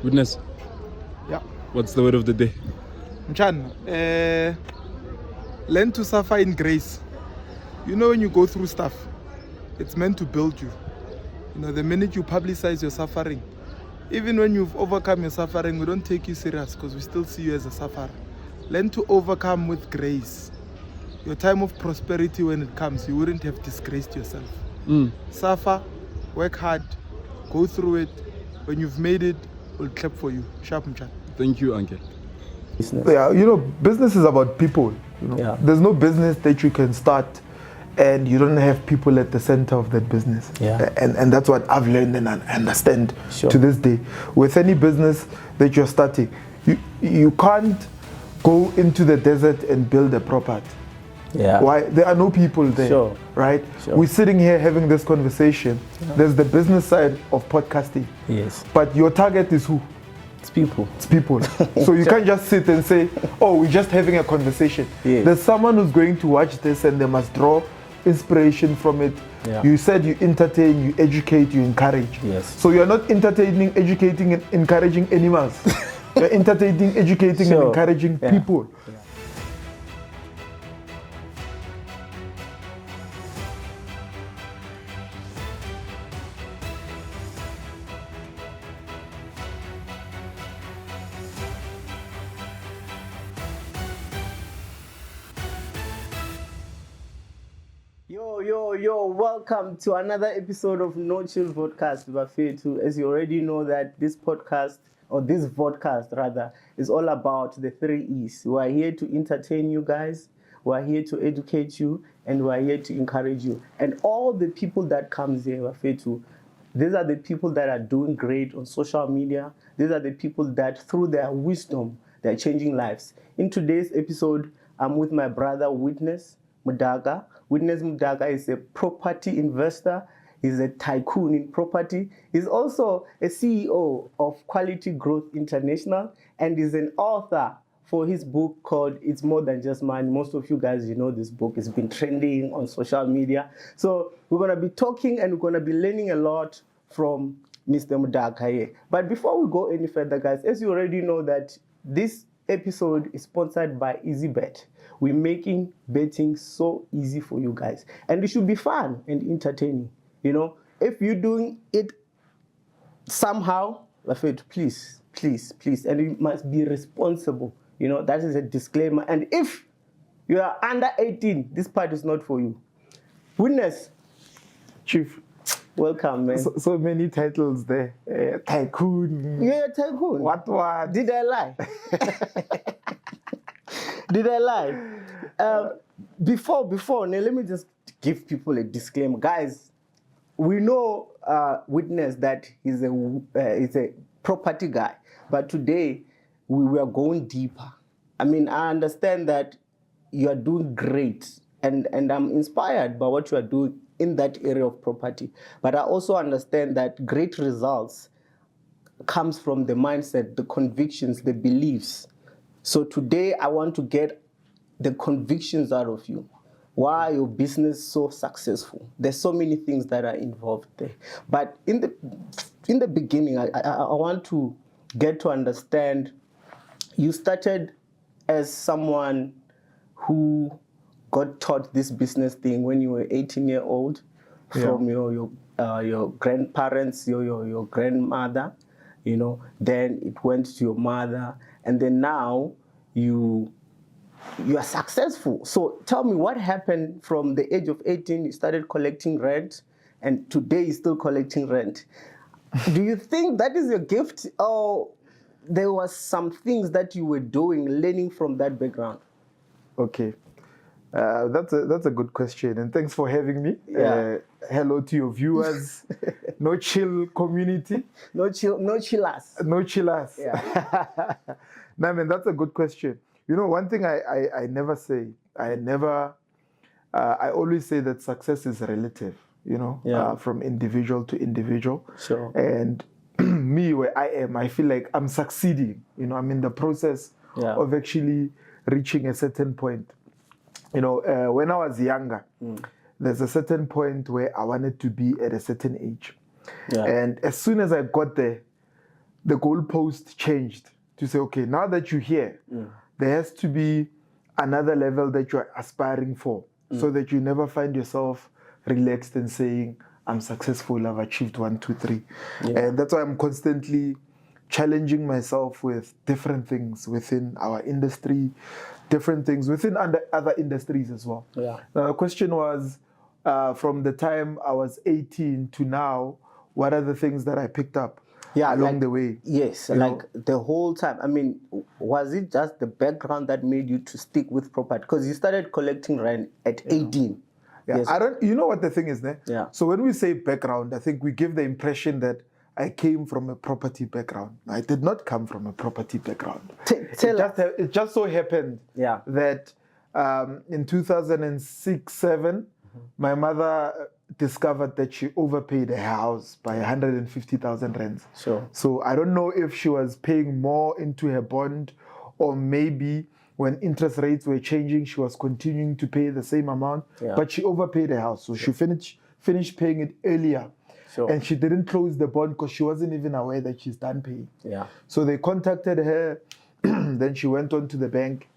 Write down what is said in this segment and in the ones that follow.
Witness, Yeah. what's the word of the day? Mchan, learn to suffer in grace. You know, when you go through stuff, it's meant to build you. You know, the minute you publicize your suffering, even when you've overcome your suffering, we don't take you serious because we still see you as a sufferer. Learn to overcome with grace. Your time of prosperity, when it comes, you wouldn't have disgraced yourself. Suffer, work hard, go through it. When you've made it, we'll clap for you. Sharp Mchan. Thank you, Uncle. Business. Yeah, you know, business is about people. You know, Yeah. there's no business that you can start and you don't have people at the center of that business. Yeah. And that's what I've learned and I understand Sure. to this day. With any business that you're starting, you can't go into the desert and build a property. Yeah. Why? There are no people there, Sure. right? Sure. We're sitting here having this conversation. There's the business side of podcasting, Yes. but your target is who? It's people. It's people. So you can't just sit and say, oh, we're just having a conversation. Yes. There's someone who's going to watch this and they must draw inspiration from it. Yeah. You said you entertain, you educate, you encourage. Yes. So you're not entertaining, educating, and encouraging animals. You're entertaining, educating, Sure. and encouraging Yeah. people. Yo, welcome to another episode of NoChill Vodcast. Bafethu. As you already know that this podcast, or this vodcast rather, is all about the 3 E's. We are here to entertain you guys, we are here to educate you, and we are here to encourage you. And all the people that comes here, Bafethu, these are the people that are doing great on social media. These are the people that, through their wisdom, they're changing lives. In today's episode, I'm with my brother, Witness Mdaka. Witness Mdaka is a property investor. He's a tycoon in property. He's also a CEO of Quality Growth International and is an author for his book called It's More Than Just Money. Most of you guys, you know this book. It's been trending on social media. So we're going to be talking and we're going to be learning a lot from Mr. Mdaka here. But before we go any further, guys, as you already know that this episode is sponsored by Easybet. We're making betting so easy for you guys. And it should be fun and entertaining. You know, if you're doing it somehow, please. And it must be responsible. You know, that is a disclaimer. And if you are under 18, this part is not for you. Witness. Chief, Welcome, man. so many titles there. Tycoon. You're a tycoon. What? Did I lie? Did I lie? Before, now let me just give people a disclaimer. Guys, we know Witness that he's a property guy. But today, we are going deeper. I mean, I understand that you are doing great. And I'm inspired by what you are doing in that area of property. But I also understand that great results comes from the mindset, the convictions, the beliefs. So today I want to get the convictions out of you. Why are your business so successful? There's so many things that are involved there. But in the beginning, I want to get to understand, you started as someone who got taught this business thing when you were 18-year-old from your grandparents, your grandmother, you know, then it went to your mother, and then now you are successful. So tell me what happened from the age of 18, you started collecting rent, and today you're still collecting rent. Do you think that is your gift, or there was some things that you were doing, learning from that background? Okay. That's a good question, and thanks for having me. Yeah. Hello to your viewers, No Chill community. No chillers. No chillers. Yeah. No, man, that's a good question. You know, one thing I never say, I always say that success is relative, you know, from individual to individual. Sure. And me, where I am, I feel like I'm succeeding. You know, I'm in the process of actually reaching a certain point. You know, when I was younger, there's a certain point where I wanted to be at a certain age. Yeah. And as soon as I got there, the goalpost changed to say, okay, now that you're here, there has to be another level that you're aspiring for, so that you never find yourself relaxed and saying, I'm successful, I've achieved 1, 2, 3. And that's why I'm constantly challenging myself with different things within our industry, different things within other industries as well. Yeah. Now, the question was, from the time I was 18 to now, what are the things that I picked up along the way? Yes, You like know? the whole time. I mean, was it just the background that made you to stick with property? Because you started collecting rent at 18. Yeah, Yes. you know what the thing is there? Yeah. So when we say background, I think we give the impression that I came from a property background. I did not come from a property background. It just so happened that in 2006-07, my mother discovered that she overpaid a house by 150,000 rands. Sure. So I don't know if she was paying more into her bond, or maybe when interest rates were changing, she was continuing to pay the same amount, but she overpaid the house. So she finished paying it earlier. Sure. And she didn't close the bond because she wasn't even aware that she's done paying. Yeah. So they contacted her. Then she went on to the bank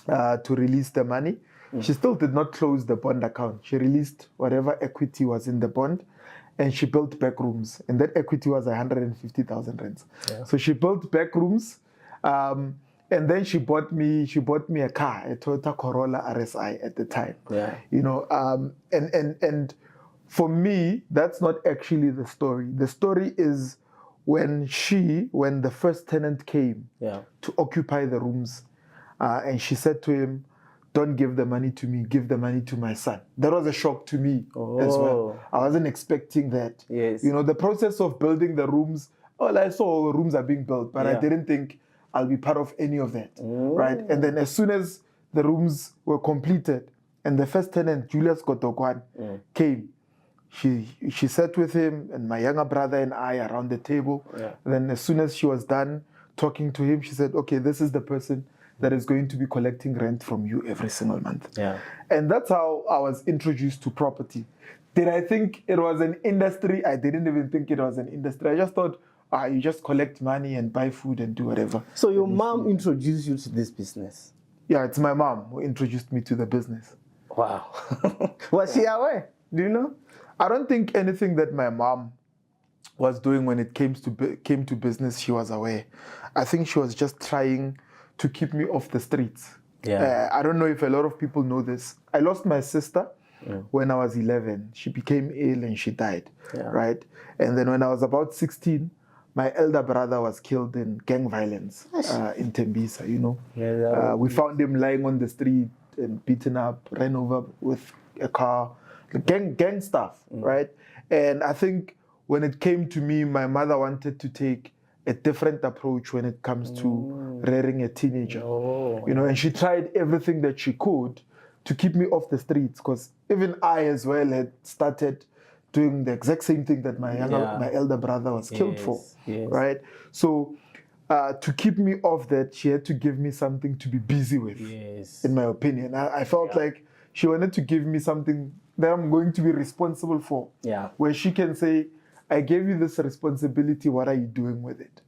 to release the money. She still did not close the bond account. She released whatever equity was in the bond, and she built back rooms. And that equity was 150,000 rands. Yeah. So she built back rooms. And then she bought me a car, a Toyota Corolla RSI at the time. Yeah. You know, and for me, that's not actually the story. The story is when the first tenant came to occupy the rooms, and she said to him, don't give the money to me, give the money to my son. That was a shock to me as well. I wasn't expecting that. Yes. You know, the process of building the rooms, all I saw rooms are being built, but I didn't think I'll be part of any of that, right? And then as soon as the rooms were completed and the first tenant, Julius Kotokwan, came, she sat with him and my younger brother and I around the table. Yeah. And then as soon as she was done talking to him, she said, okay, this is the person that is going to be collecting rent from you every single month. Yeah. And that's how I was introduced to property. Did I think it was an industry? I didn't even think it was an industry. I just thought, you just collect money and buy food and do whatever. So your mom introduced you to this business? Yeah, it's my mom who introduced me to the business. Wow. Was she aware? Do you know? I don't think anything that my mom was doing when it came to business, she was aware. I think she was just trying to keep me off the streets. Yeah. I don't know if a lot of people know this. I lost my sister when I was 11. She became ill and she died, right? And then when I was about 16, my elder brother was killed in gang violence in Tembisa, you know. Yeah, we found him lying on the street and beaten up, ran over with a car, gang stuff, right? And I think when it came to me, my mother wanted to take a different approach when it comes to rearing a teenager. You know, and she tried everything that she could to keep me off the streets, because even I as well had started doing the exact same thing that my elder brother was killed for, right? So to keep me off that, she had to give me something to be busy with, in my opinion. I felt like she wanted to give me something that I'm going to be responsible for, where she can say, I gave you this responsibility, what are you doing with it,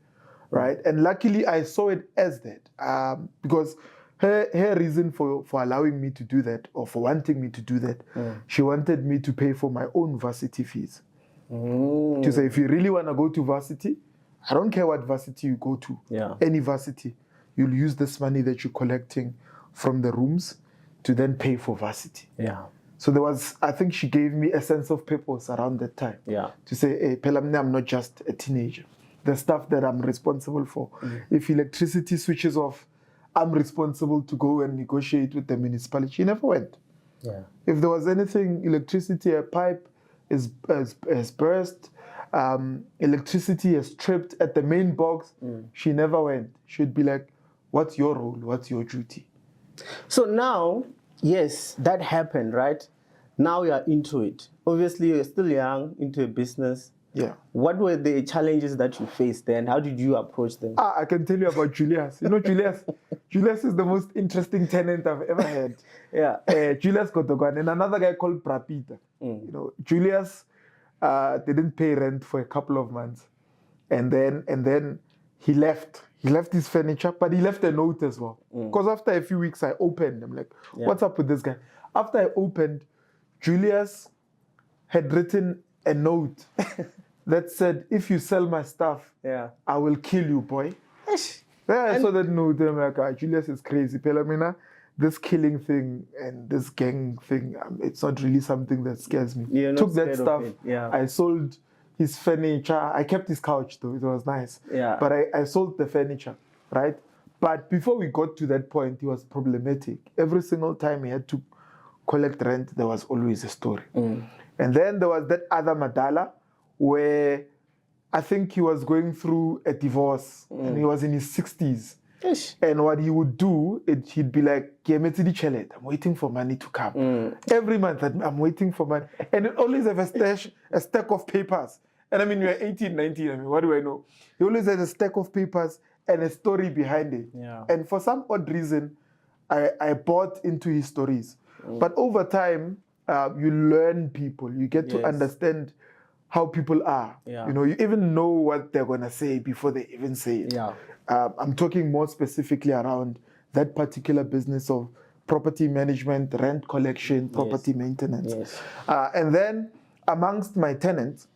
right? And luckily I saw it as that, because her reason for allowing me to do that, or for wanting me to do that, she wanted me to pay for my own varsity fees. To say, if you really want to go to varsity, I don't care what varsity you go to, any varsity, you'll use this money that you're collecting from the rooms to then pay for varsity. Yeah. So there was, I think she gave me a sense of purpose around that time. Yeah. To say, hey, Pelamne, I'm not just a teenager. The stuff that I'm responsible for. If electricity switches off, I'm responsible to go and negotiate with the municipality. She never went. Yeah. If there was anything, electricity, a pipe has burst, electricity is tripped at the main box, she never went. She'd be like, what's your role? What's your duty? So now, yes, that happened, right? Now you're into it. Obviously, you're still young, into a business. Yeah. What were the challenges that you faced then? How did you approach them? I can tell you about Julius. You know Julius? Julius is the most interesting tenant I've ever had. Yeah. Julius Kotokwan and another guy called Prapita. You know, Julius didn't pay rent for a couple of months. And then he left. He left his furniture, but he left a note as well. Because after a few weeks, I opened. I'm like, what's up with this guy? After I opened, Julius had written a note that said, if you sell my stuff, I will kill you, boy. I saw that note, and I'm like, Julius is crazy. Pelamina, this killing thing and this gang thing, it's not really something that scares me. Took that stuff. I sold his furniture. I kept his couch though, it was nice. But I sold the furniture, right? But before we got to that point, he was problematic. Every single time he had to collect rent, there was always a story. And then there was that other Madala where I think he was going through a divorce and he was in his 60s. And what he would do, he'd be like, I'm waiting for money to come. Every month, I'm waiting for money. And it always have a stack of papers. And I mean, you're 18, 19, I mean, what do I know? He always has a stack of papers and a story behind it. And for some odd reason, I bought into his stories. But over time, you learn people. You get to understand how people are. You know, you even know what they're going to say before they even say it. I'm talking more specifically around that particular business of property management, rent collection, property maintenance. And then amongst my tenants,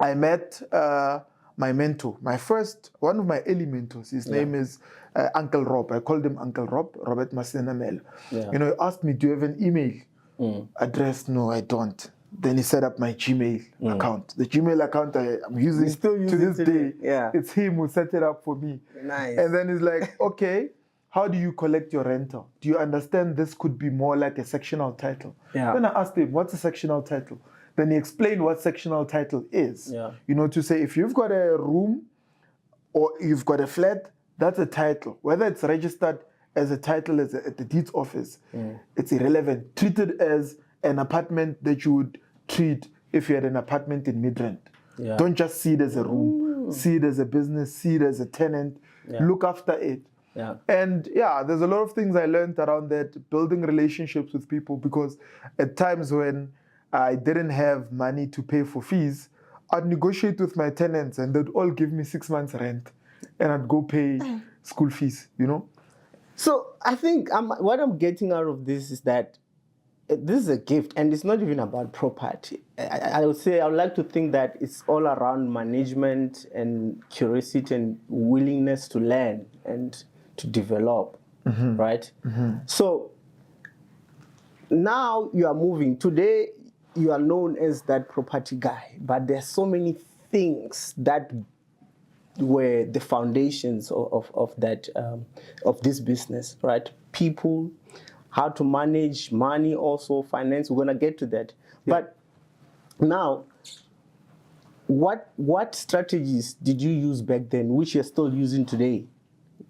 I met my mentor, one of my early mentors. His name is Uncle Rob. I called him Uncle Rob, Robert Masena Melo. You know, he asked me, do you have an email address? No, I don't. Then he set up my Gmail account. The Gmail account I'm using to this day. It's him who set it up for me. And then he's like, okay, how do you collect your rental? Do you understand this could be more like a sectional title? Then I asked him, what's a sectional title? Then he explained what sectional title is. You know, to say if you've got a room or you've got a flat, that's a title. Whether it's registered as a title at the deeds office, it's irrelevant. Treat it as an apartment that you would treat if you had an apartment in Midrand. Don't just see it as a room. See it as a business. See it as a tenant. Look after it. And there's a lot of things I learned around that, building relationships with people, because at times when I didn't have money to pay for fees, I'd negotiate with my tenants and they'd all give me 6 months rent and I'd go pay school fees, you know? So I think what I'm getting out of this is that this is a gift, and it's not even about property. I would like to think that it's all around management and curiosity and willingness to learn and to develop, right? So now you are moving. Today, you are known as that property guy, but there's so many things that were the foundations of that of this business, right? People, how to manage money, also finance. We're gonna get to that. But now, what strategies did you use back then, which you're still using today,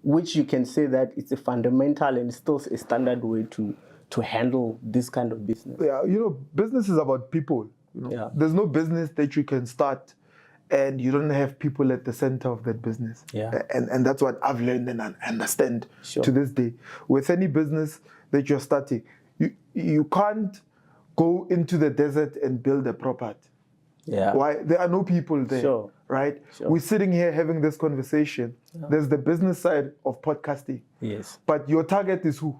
which you can say that it's a fundamental and still a standard way to handle this kind of business? You know, business is about people. You know? There's no business that you can start and you don't have people at the center of that business. And that's what I've learned and I understand to this day. With any business that you're starting, you can't go into the desert and build a property. Why? There are no people there, right? We're sitting here having this conversation. There's the business side of podcasting. But your target is who?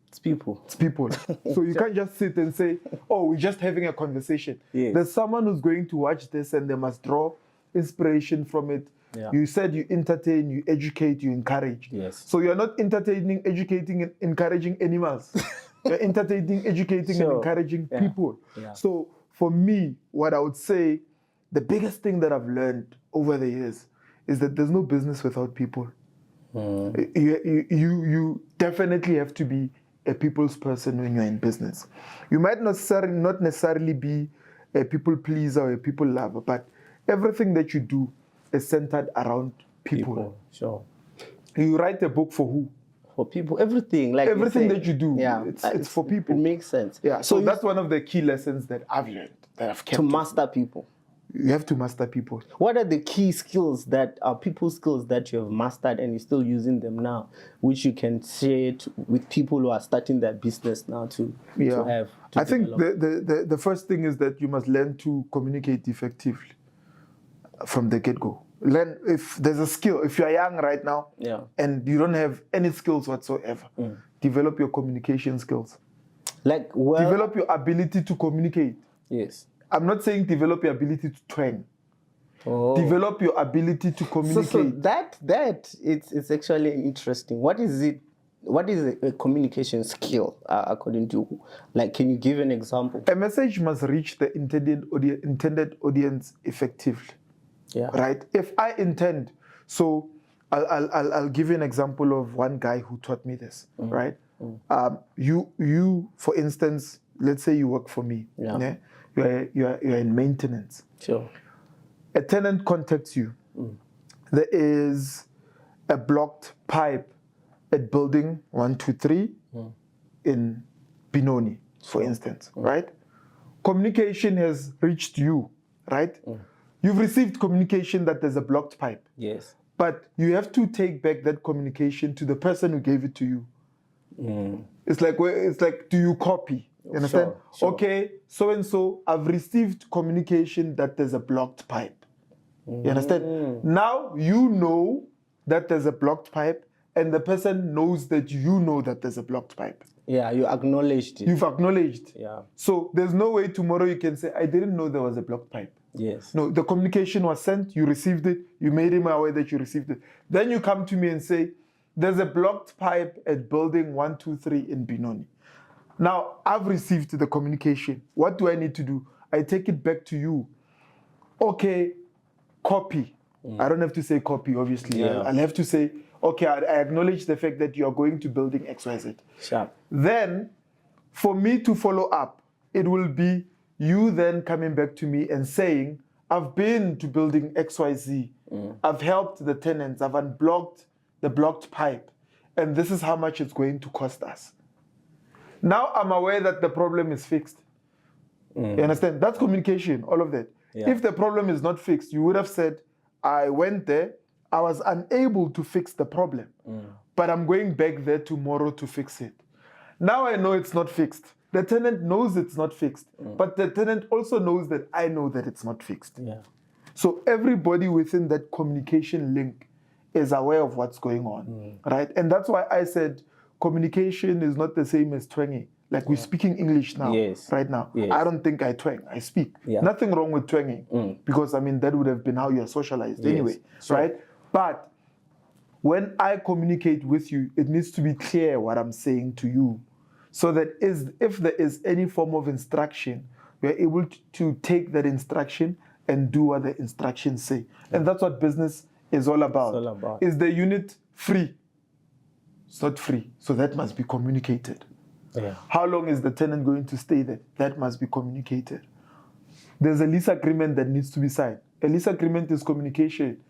It's people. It's people. So you can't just sit and say, oh, we're just having a conversation. There's someone who's going to watch this and they must draw inspiration from it. You said you entertain, you educate, you encourage. So you're not entertaining, educating, and encouraging animals. You're entertaining, educating, and encouraging people. So for me, what I would say, the biggest thing that I've learned over the years is that there's no business without people. You definitely have to be a people's person when you're in business. You might not necessarily be a people pleaser or a people lover, but everything that you do is centered around people. You write a book for who? For people. Everything. Like everything that you do, it's for people. It makes sense. So that's one of the key lessons that I've learned, that I've kept. To master people. You have to master people. What are the key skills that are people skills that you have mastered and you're still using them now, which you can share with people who are starting their business now to have? I think the first thing is that you must learn to communicate effectively from the get-go. Learn if there's a skill. If you're young right now and you don't have any skills whatsoever, develop your communication skills. Develop your ability to communicate. Yes. I'm not saying develop your ability to train. Develop your ability to communicate. So that it's actually interesting. What is it? What is a communication skill according to you? Like, can you give an example? A message must reach the intended audience effectively. Yeah. Right. If I intend, so I'll give you an example of one guy who taught me this. Right. You for instance, let's say you work for me. Yeah. You're in maintenance. Sure. A tenant contacts you. There is a blocked pipe at building 123 in Benoni, for instance, right? Communication has reached you, right? You've received communication that there's a blocked pipe. Yes. But you have to take back that communication to the person who gave it to you. It's like, do you copy? You understand? Sure. Okay, so and so, I've received communication that there's a blocked pipe. You understand? Now you know that there's a blocked pipe, and the person knows that you know that there's a blocked pipe. Yeah, you acknowledged it. You've acknowledged. Yeah. So there's no way tomorrow you can say, I didn't know there was a blocked pipe. Yes. No, the communication was sent, you received it, you made him aware that you received it. Then you come to me and say, there's a blocked pipe at building 123 in Benoni. Now, I've received the communication. What do I need to do? I take it back to you. Okay, copy. I don't have to say copy, obviously. Yeah. I'll have to say, okay, I acknowledge the fact that you are going to building XYZ. Sharp. Then, for me to follow up, it will be you then coming back to me and saying, I've been to building XYZ. I've helped the tenants. I've unblocked the blocked pipe. And this is how much it's going to cost us. Now I'm aware that the problem is fixed. You understand? That's communication, all of that. Yeah. If the problem is not fixed, you would have said, I went there, I was unable to fix the problem, but I'm going back there tomorrow to fix it. Now I know it's not fixed. The tenant knows it's not fixed, but the tenant also knows that I know that it's not fixed. Yeah. So everybody within that communication link is aware of what's going on, right? And that's why I said communication is not the same as twanging. Like we're speaking English now, right now. Yes. I don't think I twang, I speak. Yeah. Nothing wrong with twanging, because I mean, that would have been how you're socialized anyway, right? But when I communicate with you, it needs to be clear what I'm saying to you, so that if there is any form of instruction, we're able to take that instruction and do what the instructions say. And that's what business is all about. It's all about. Is the unit free? It's not free, so that must be communicated. Yeah. How long is the tenant going to stay there? That must be communicated. There's a lease agreement that needs to be signed. A lease agreement is communication.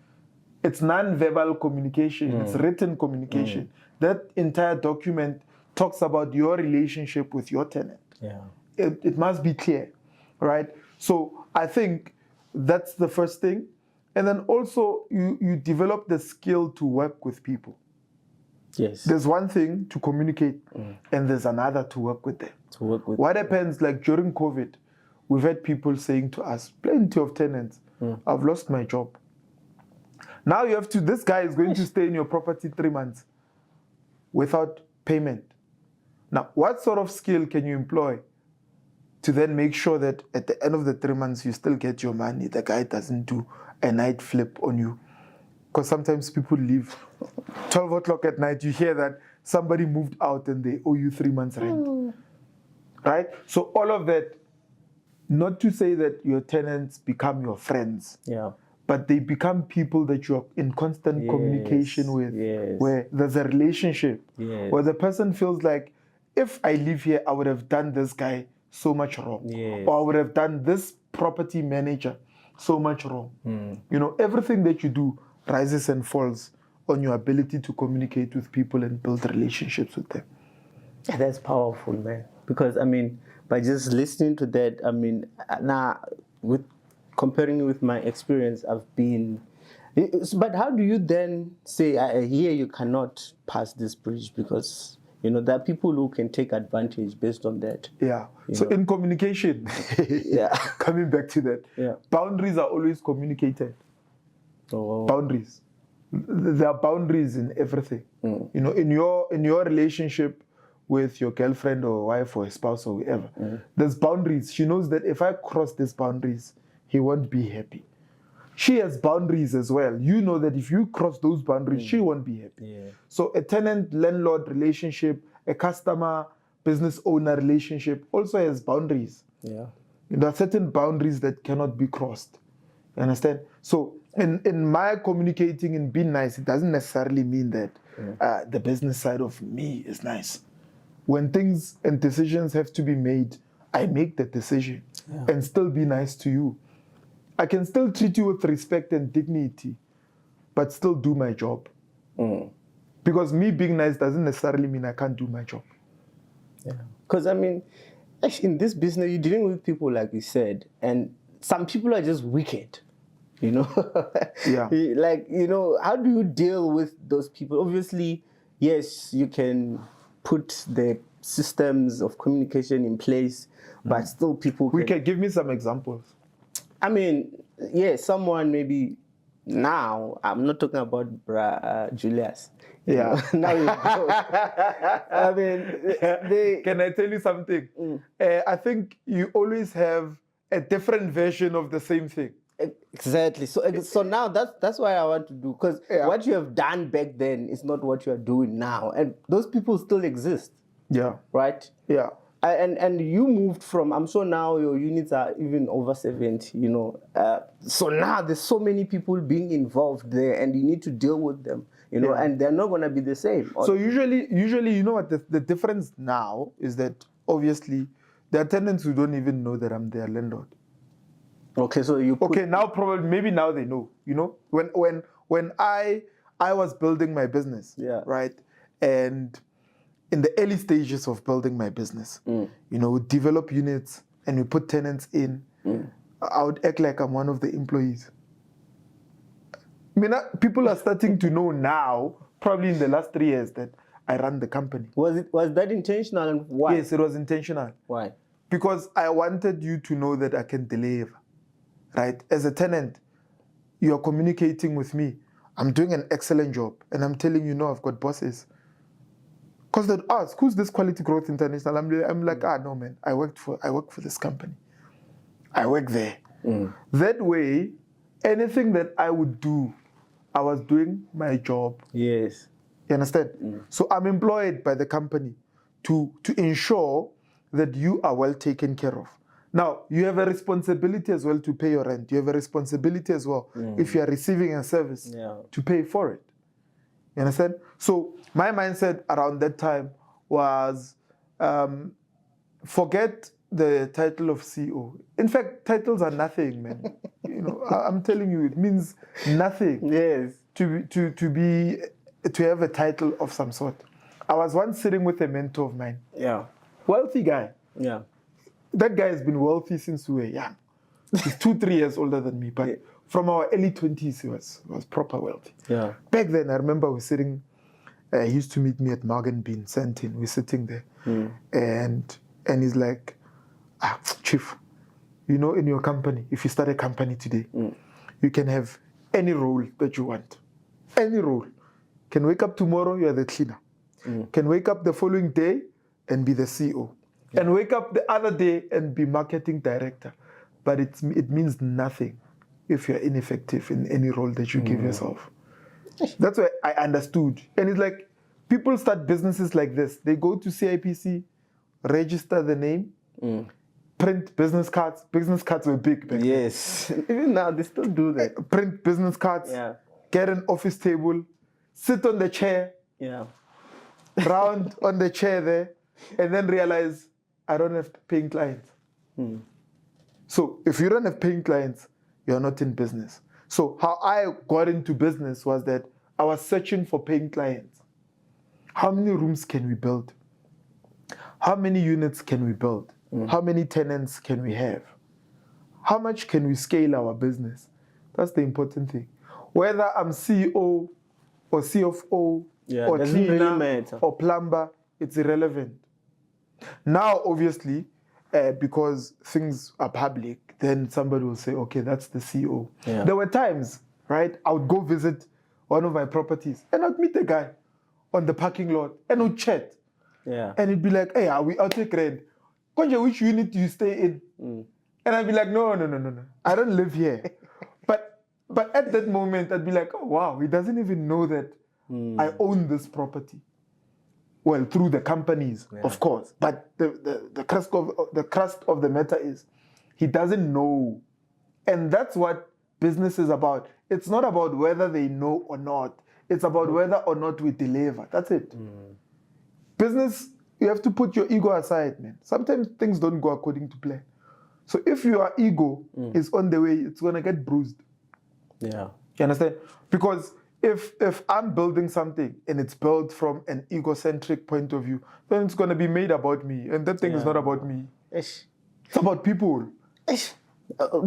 It's non-verbal communication. It's written communication. That entire document talks about your relationship with your tenant. Yeah. It must be clear, right? So I think that's the first thing. And then also you develop the skill to work with people. Yes. There's one thing to communicate, and there's another to work with them. What happens, like during COVID, we've had people saying to us, plenty of tenants, I've lost my job. Now you have to, this guy is going to stay in your property 3 months without payment. Now, what sort of skill can you employ to then make sure that at the end of the 3 months, you still get your money? The guy doesn't do a night flip on you. Because sometimes people leave 12 o'clock at night, you hear that somebody moved out and they owe you 3 months rent. Right? So all of that, not to say that your tenants become your friends, but they become people that you're in constant communication with, where there's a relationship, where the person feels like, if I live here, I would have done this guy so much wrong, or I would have done this property manager so much wrong. You know, everything that you do rises and falls on your ability to communicate with people and build relationships with them. Yeah, that's powerful, man. Because, I mean, by just listening to that, I mean, now, with comparing with my experience, I've been... But how do you then say, here you cannot pass this bridge? Because, you know, there are people who can take advantage based on that. Yeah. So in communication, coming back to that, boundaries are always communicated. Oh. Boundaries. There are boundaries in everything. You know, in your relationship with your girlfriend or wife or spouse or whoever, there's boundaries. She knows that if I cross these boundaries, he won't be happy. She has boundaries as well. You know that if you cross those boundaries, she won't be happy. Yeah. So a tenant-landlord relationship, a customer-business owner relationship also has boundaries. Yeah. There are certain boundaries that cannot be crossed. You understand? So in my communicating and being nice, it doesn't necessarily mean that the business side of me is nice. When things and decisions have to be made, I make the decision and still be nice to you. I can still treat you with respect and dignity, but still do my job. Because me being nice doesn't necessarily mean I can't do my job. Yeah. Because, I mean, actually, in this business, you're dealing with people, like you said, and some people are just wicked, you know? Yeah. Like, you know, how do you deal with those people? Obviously, yes, you can put the systems of communication in place, but still people can give me some examples. I mean, yeah, someone maybe now, I'm not talking about Julius. You know, now you know. I mean, Can I tell you something? I think you always have a different version of the same thing. Exactly. So now that's what I want to do, because what you have done back then is not what you are doing now, and those people still exist. Yeah. Right. Yeah. And you moved from, I'm sure now your units are even over 70, you know. So now there's so many people being involved there, and you need to deal with them, you know, and they're not going to be the same. So usually, you know what, the difference now is that obviously there are tenants who don't even know that I'm their landlord. Okay, so you put... Okay, now probably, maybe now they know, you know. When I was building my business, right, and in the early stages of building my business, you know, we develop units and we put tenants in. I would act like I'm one of the employees. I mean, people are starting to know now, probably in the last 3 years, that I run the company. Was that intentional, and why? Yes, it was intentional. Why? Because I wanted you to know that I can deliver, right? As a tenant, you are communicating with me. I'm doing an excellent job, and I'm telling you, no, I've got bosses. Because they'd ask, who's this Quality Growth International? I'm like, no, man, I work for this company. I work there. That way, anything that I would do, I was doing my job. Yes. You understand? So I'm employed by the company to ensure that you are well taken care of. Now, you have a responsibility as well to pay your rent. You have a responsibility as well, if you are receiving a service, to pay for it. You understand? So my mindset around that time was forget the title of CEO. In fact, titles are nothing, man. You know, I'm telling you, it means nothing. Yes. To have a title of some sort. I was once sitting with a mentor of mine. Yeah. Wealthy guy. Yeah. That guy has been wealthy since we were young. He's 2-3 years older than me, but from our early 20s, he was proper wealthy. Yeah. Back then, I remember we were sitting. He used to meet me at Morgan Bean, Sentin. We're sitting there, and he's like, Chief, you know, in your company, if you start a company today, you can have any role that you want, any role. Can wake up tomorrow, you are the cleaner. Can wake up the following day and be the CEO. And wake up the other day and be marketing director. But it means nothing if you're ineffective in any role that you give yourself. That's what I understood. And it's like, people start businesses like this. They go to CIPC, register the name, print business cards. Business cards were big back then. Yes. Even now, they still do that. Print business cards, get an office table, sit on the chair, round on the chair there, and then realize I don't have paying clients. So if you don't have paying clients, you're not in business. So how I got into business was that I was searching for paying clients. How many rooms can we build? How many units can we build? How many tenants can we have? How much can we scale our business? That's the important thing. Whether I'm CEO or CFO or cleaner or plumber, it's irrelevant. Now, obviously, because things are public, then somebody will say, okay, that's the CEO. There were times right? I would go visit one of my properties and I'd meet a guy on the parking lot and we'd chat. Yeah. And he'd be like, hey, are we out of grade? Konje, which unit do you stay in? And I'd be like, no. I don't live here. But at that moment, I'd be like, oh, wow, he doesn't even know that I own this property. Well, through the companies, of course. But the crust of the matter is he doesn't know. And that's what business is about. It's not about whether they know or not. It's about whether or not we deliver. That's it. Business, you have to put your ego aside, man. Sometimes things don't go according to plan. So if your ego is on the way, it's going to get bruised. Yeah. You understand? Because if I'm building something and it's built from an egocentric point of view, then it's going to be made about me. And that thing is not about me. Ish. It's about people. Ish.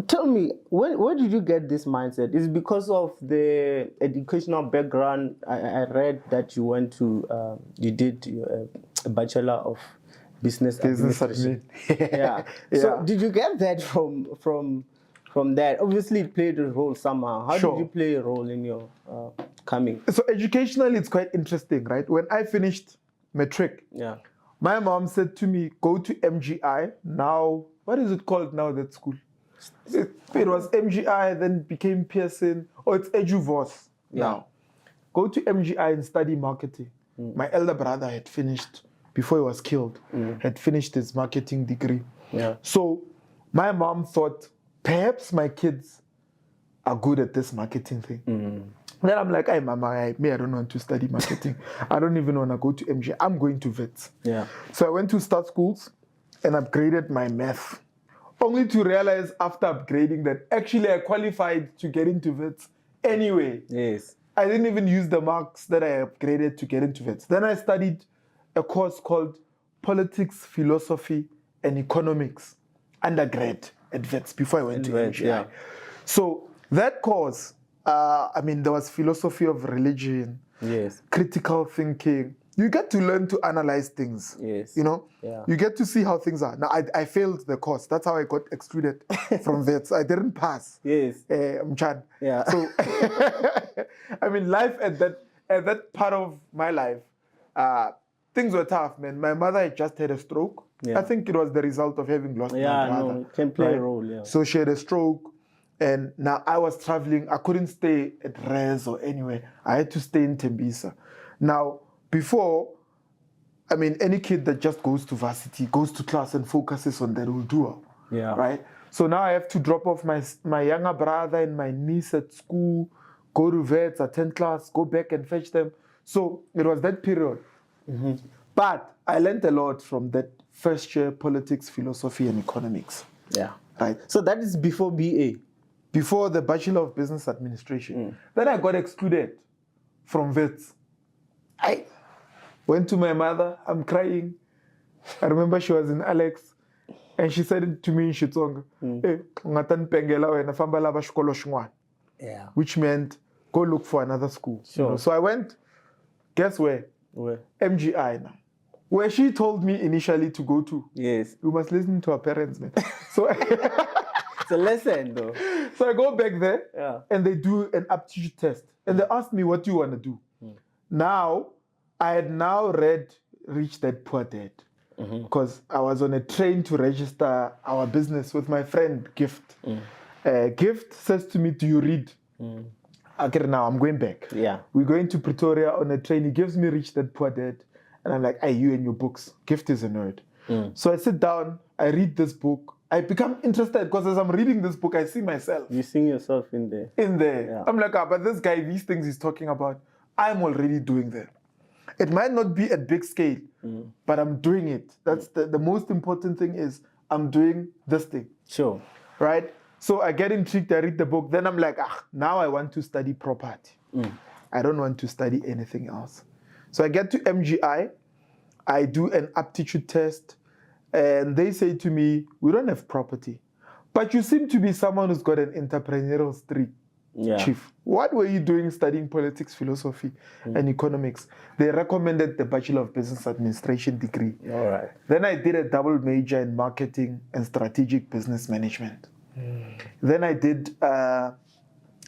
Tell me, where did you get this mindset? Is it because of the educational background? I read that you went to, you did a Bachelor of Business Administration. Yeah. So did you get that from that? Obviously, it played a role somehow. How did you play a role in your coming? So educationally, it's quite interesting, right? When I finished matric, my mom said to me, go to MGI. Now, what is it called now, that school? It was MGI, then became Pearson, or it's EduVos now. Go to MGI and study marketing. My elder brother had finished, before he was killed, had finished his marketing degree. So my mom thought, perhaps my kids are good at this marketing thing. Then I'm like, hey, mama, I don't want to study marketing. I don't even want to go to MGI. I'm going to vets. So I went to start schools and upgraded my math. Only to realize after upgrading that actually I qualified to get into vets anyway. I didn't even use the marks that I upgraded to get into vets. Then I studied a course called Politics, Philosophy, and Economics, undergrad at vets before I went to MGI. So that course, there was philosophy of religion, critical thinking. You get to learn to analyze things. You know, you get to see how things are. Now, I failed the course. That's how I got excluded from vets. I didn't pass. Mchan. So, life at that part of my life, things were tough, man. My mother had just had a stroke. I think it was the result of having lost my brother. It can play a role. So she had a stroke, and now I was traveling. I couldn't stay at Res or anywhere. I had to stay in Tembisa. Now, before, any kid that just goes to varsity, goes to class and focuses on that will do well. Right? So now I have to drop off my younger brother and my niece at school, go to vets, attend class, go back and fetch them. So it was that period. But I learned a lot from that first year, politics, philosophy, and economics. Right? So that is before BA? Before the Bachelor of Business Administration. Then I got excluded from vets. I went to my mother, I'm crying. I remember she was in Alex, and she said it to me in Xitsonga, which meant go look for another school. You know? So I went, guess where? MGI now. Where she told me initially to go to. You must listen to her parents, man. So it's a lesson, though. So I go back there, and they do an aptitude test. And they asked me, what do you want to do? Now, I had now read Rich Dad, Poor Dad. Because I was on a train to register our business with my friend, Gift. Gift says to me, do you read? Okay, now I'm going back. We're going to Pretoria on a train. He gives me Rich Dad, Poor Dad. And I'm like, hey, you and your books. Gift is a nerd. So I sit down, I read this book. I become interested because as I'm reading this book, I see myself. You see yourself in there. I'm like, but this guy, these things he's talking about, I'm already doing that. It might not be at big scale, but I'm doing it. That's the most important thing is I'm doing this thing. Right? So I get intrigued, I read the book. Then I'm like, now I want to study property. I don't want to study anything else. So I get to MGI. I do an aptitude test. And they say to me, we don't have property. But you seem to be someone who's got an entrepreneurial streak. Chief, what were you doing studying politics, philosophy, and economics? They recommended the Bachelor of Business Administration degree. Then I did a double major in marketing and strategic business management. Then I did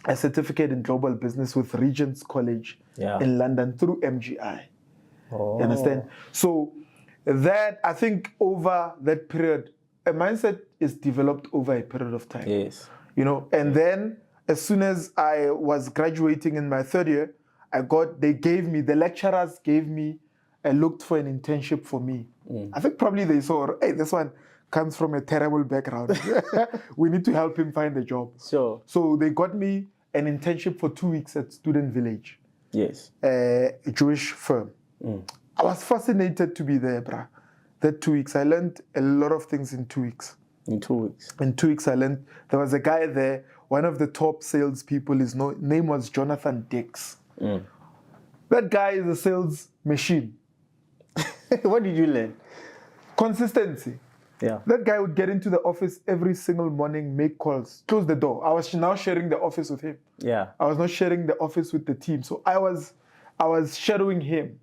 a certificate in global business with Regent's College in London through MGI. Oh. You understand? So that, I think over that period, a mindset is developed over a period of time. Yes. You know, and then as soon as I was graduating in my third year, the lecturers gave me, looked for an internship for me. I think probably they saw, hey, this one comes from a terrible background. We need to help him find a job. Sure. So they got me an internship for 2 weeks at Student Village. Yes. A Jewish firm. I was fascinated to be there, bruh. That 2 weeks, I learned a lot of things in 2 weeks. In 2 weeks. In 2 weeks, I learned, there was a guy there, one of the top salespeople, his name was Jonathan Dix. That guy is a sales machine. What did you learn? Consistency. Yeah. That guy would get into the office every single morning, make calls, close the door. I was now sharing the office with him. Yeah. I was not sharing the office with the team. So I was shadowing him.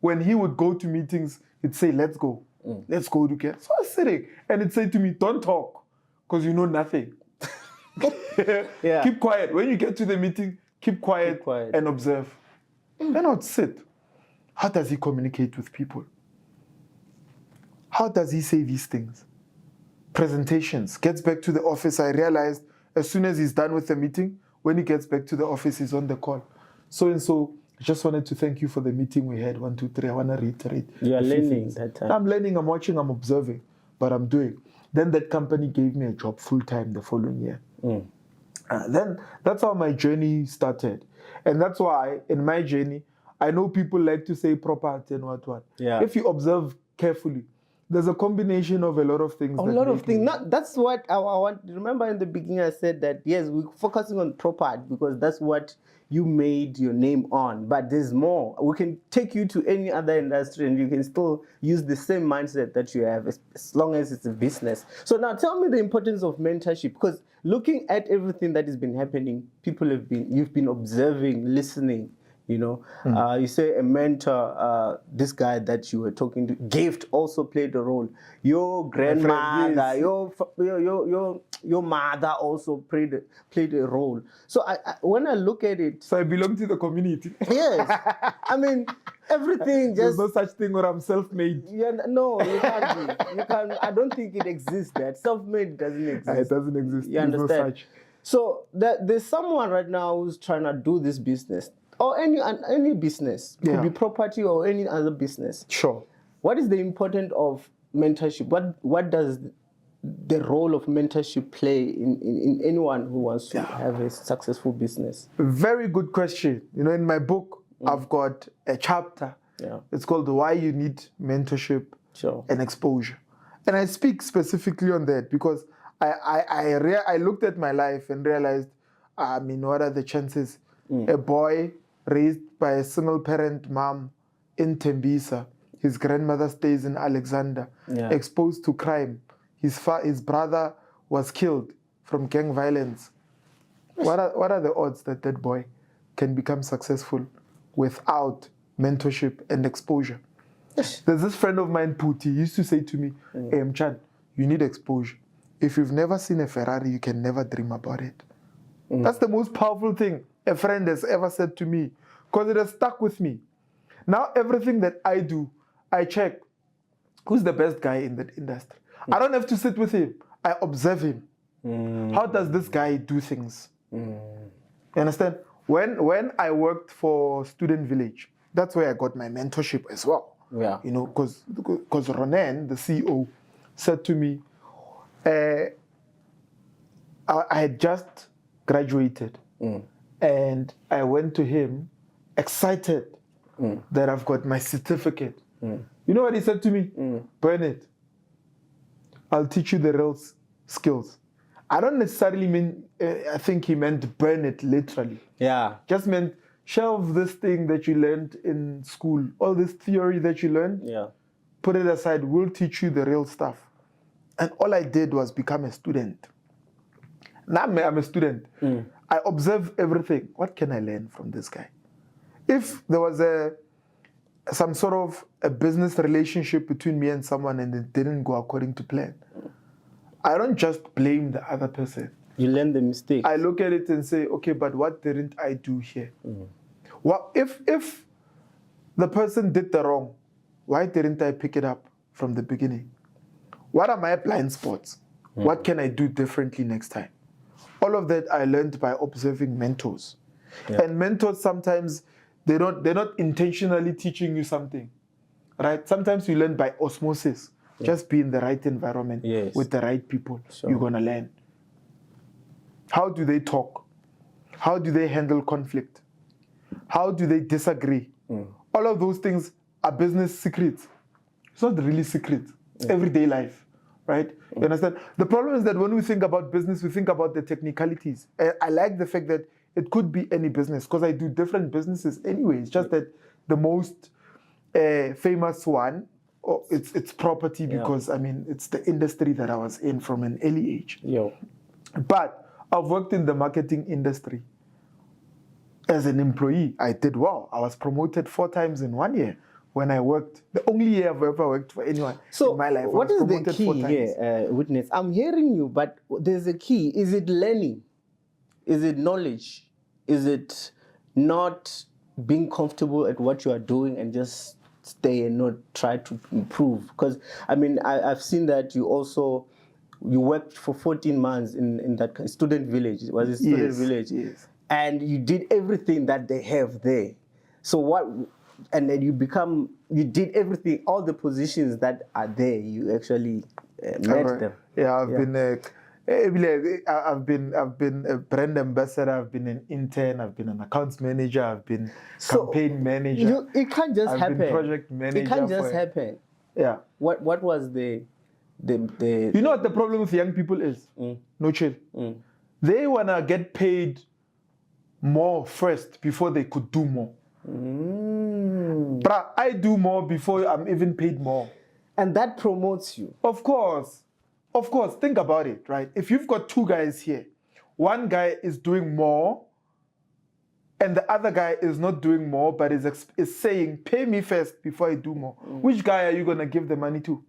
When he would go to meetings, he'd say, let's go. Let's go together. So I was sitting and he'd say to me, don't talk because you know nothing. Yeah. Keep quiet. When you get to the meeting, keep quiet and observe. Then I would sit. How does he communicate with people? How does he say these things? Presentations. Gets back to the office. I realized as soon as he's done with the meeting, when he gets back to the office, he's on the call. So and so, I just wanted to thank you for the meeting we had. 1, 2, 3. I want to reiterate. You are learning that time. I'm learning, I'm watching, I'm observing, but I'm doing. Then that company gave me a job full-time the following year. Then that's how my journey started. And that's why in my journey, I know people like to say property and what. Yeah. If you observe carefully, there's a combination of a lot of things. That's what I want. Remember in the beginning I said that, yes, we're focusing on property because that's what you made your name on. But there's more. We can take you to any other industry and you can still use the same mindset that you have as long as it's a business. So now tell me the importance of mentorship, because looking at everything that has been happening, you've been observing, listening. You know, you say a mentor, this guy that you were talking to, gift also played a role. Your grandmother, your mother also played a role. So when I look at it, so I belong to the community. Yes, I mean everything. There's no such thing where I'm self-made. Yeah, no, you can't be. You can. I don't think it exists. That self-made doesn't exist. It doesn't exist. You understand? No such. So there's someone right now who's trying to do this business. Or any business. Could be property or any other business. Sure. What is the importance of mentorship? What does the role of mentorship play in anyone who wants to have a successful business? Very good question. You know, in my book, I've got a chapter. Yeah. It's called Why You Need Mentorship and Exposure. And I speak specifically on that because I looked at my life and realized, what are the chances? A boy raised by a single parent mom in Tembisa. His grandmother stays in Alexander, exposed to crime. His brother was killed from gang violence. What are the odds that that boy can become successful without mentorship and exposure? There's this friend of mine, Puti, he used to say to me, hey, Mchan, you need exposure. If you've never seen a Ferrari, you can never dream about it. That's the most powerful thing a friend has ever said to me, because it has stuck with me. Now everything that I do, I check who's the best guy in that industry. I don't have to sit with him. I observe him. How does this guy do things? You understand? When I worked for Student Village, that's where I got my mentorship as well. Yeah. You know, because Ronan, the CEO, said to me, I had just graduated. And I went to him excited that I've got my certificate. You know what he said to me? Bernard, I'll teach you the real skills. I don't necessarily mean, I think he meant burn it literally. Yeah. Just meant shelve this thing that you learned in school, all this theory that you learned, put it aside, we'll teach you the real stuff. And all I did was become a student. Now I'm a student. I observe everything. What can I learn from this guy? If there was some sort of a business relationship between me and someone and it didn't go according to plan, I don't just blame the other person. You learn the mistakes. I look at it and say, okay, but what didn't I do here? What if the person did the wrong, why didn't I pick it up from the beginning? What are my blind spots? What can I do differently next time? All of that I learned by observing mentors. Yeah. And mentors sometimes they're not intentionally teaching you something, right? Sometimes you learn by osmosis. Just be in the right environment with the right people. Sure. You're gonna learn. How do they talk? How do they handle conflict? How do they disagree? All of those things are business secrets. It's not really secret. It's everyday life, right? You understand? The problem is that when we think about business, we think about the technicalities. I like the fact that it could be any business because I do different businesses anyway. It's just that the most famous one, it's property because, I mean, it's the industry that I was in from an early age. But I've worked in the marketing industry. As an employee, I did well. I was promoted 4 times in 1 year when I worked. The only year I've ever worked for anyone in my life. What is the key here, Witness? I'm hearing you, but there's a key. Is it learning? Is it knowledge? Is it not being comfortable at what you are doing and just stay and not try to improve? Because, I mean, I've seen that you worked for 14 months in that student village. Was it student village? Yes. And you did everything that they have there. So what? And then you did everything, all the positions that are there. You actually met them. Yeah, I've been a brand ambassador. I've been an intern. I've been an accounts manager. I've been campaign manager. It can't just happen. I've been project manager. It can't just happen. Yeah. What was the You know what the problem with young people is? NoChill. They wanna get paid more first before they could do more. Bruh, I do more before I'm even paid more. And that promotes you. Of course. Think about it, right? If you've got 2 guys here, one guy is doing more and the other guy is not doing more but is saying, pay me first before I do more. Which guy are you going to give the money to?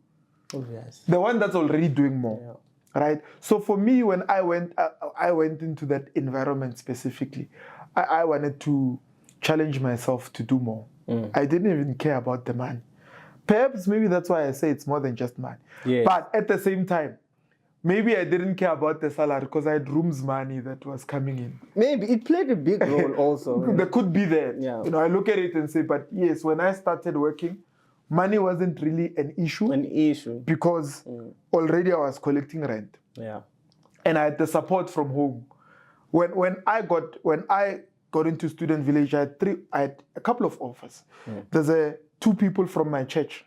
Yes. The one that's already doing more, right? So for me, when I went into that environment specifically, I wanted to challenge myself to do more. I didn't even care about the money. Perhaps maybe that's why I say it's more than just money. Yes. But at the same time, maybe I didn't care about the salary because I had rooms money that was coming in. Maybe it played a big role also. There could be that. Yeah. You know, I look at it and say, but yes, when I started working, money wasn't really an issue. Because already I was collecting rent. Yeah. And I had the support from home. When I got into student village, I had a couple of offers. There's 2 people from my church.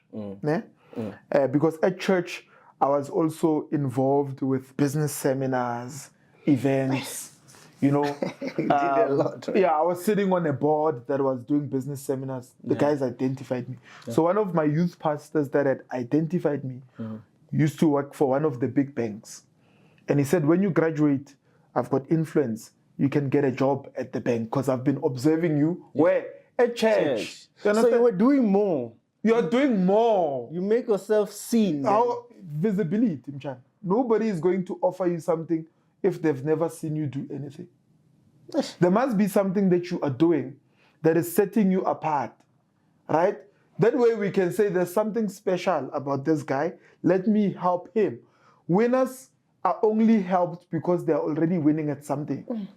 Because at church I was also involved with business seminars, events. You know, you did a lot, right? Yeah, I was sitting on a board that was doing business seminars. The guys identified me. So one of my youth pastors that had identified me used to work for one of the big banks. And he said, when you graduate, I've got influence. You can get a job at the bank because I've been observing you. Where? At church. So you were doing more. You're doing more. You make yourself seen. Our visibility, Timchan. Nobody is going to offer you something if they've never seen you do anything. There must be something that you are doing that is setting you apart, right? That way we can say there's something special about this guy. Let me help him. Winners are only helped because they're already winning at something.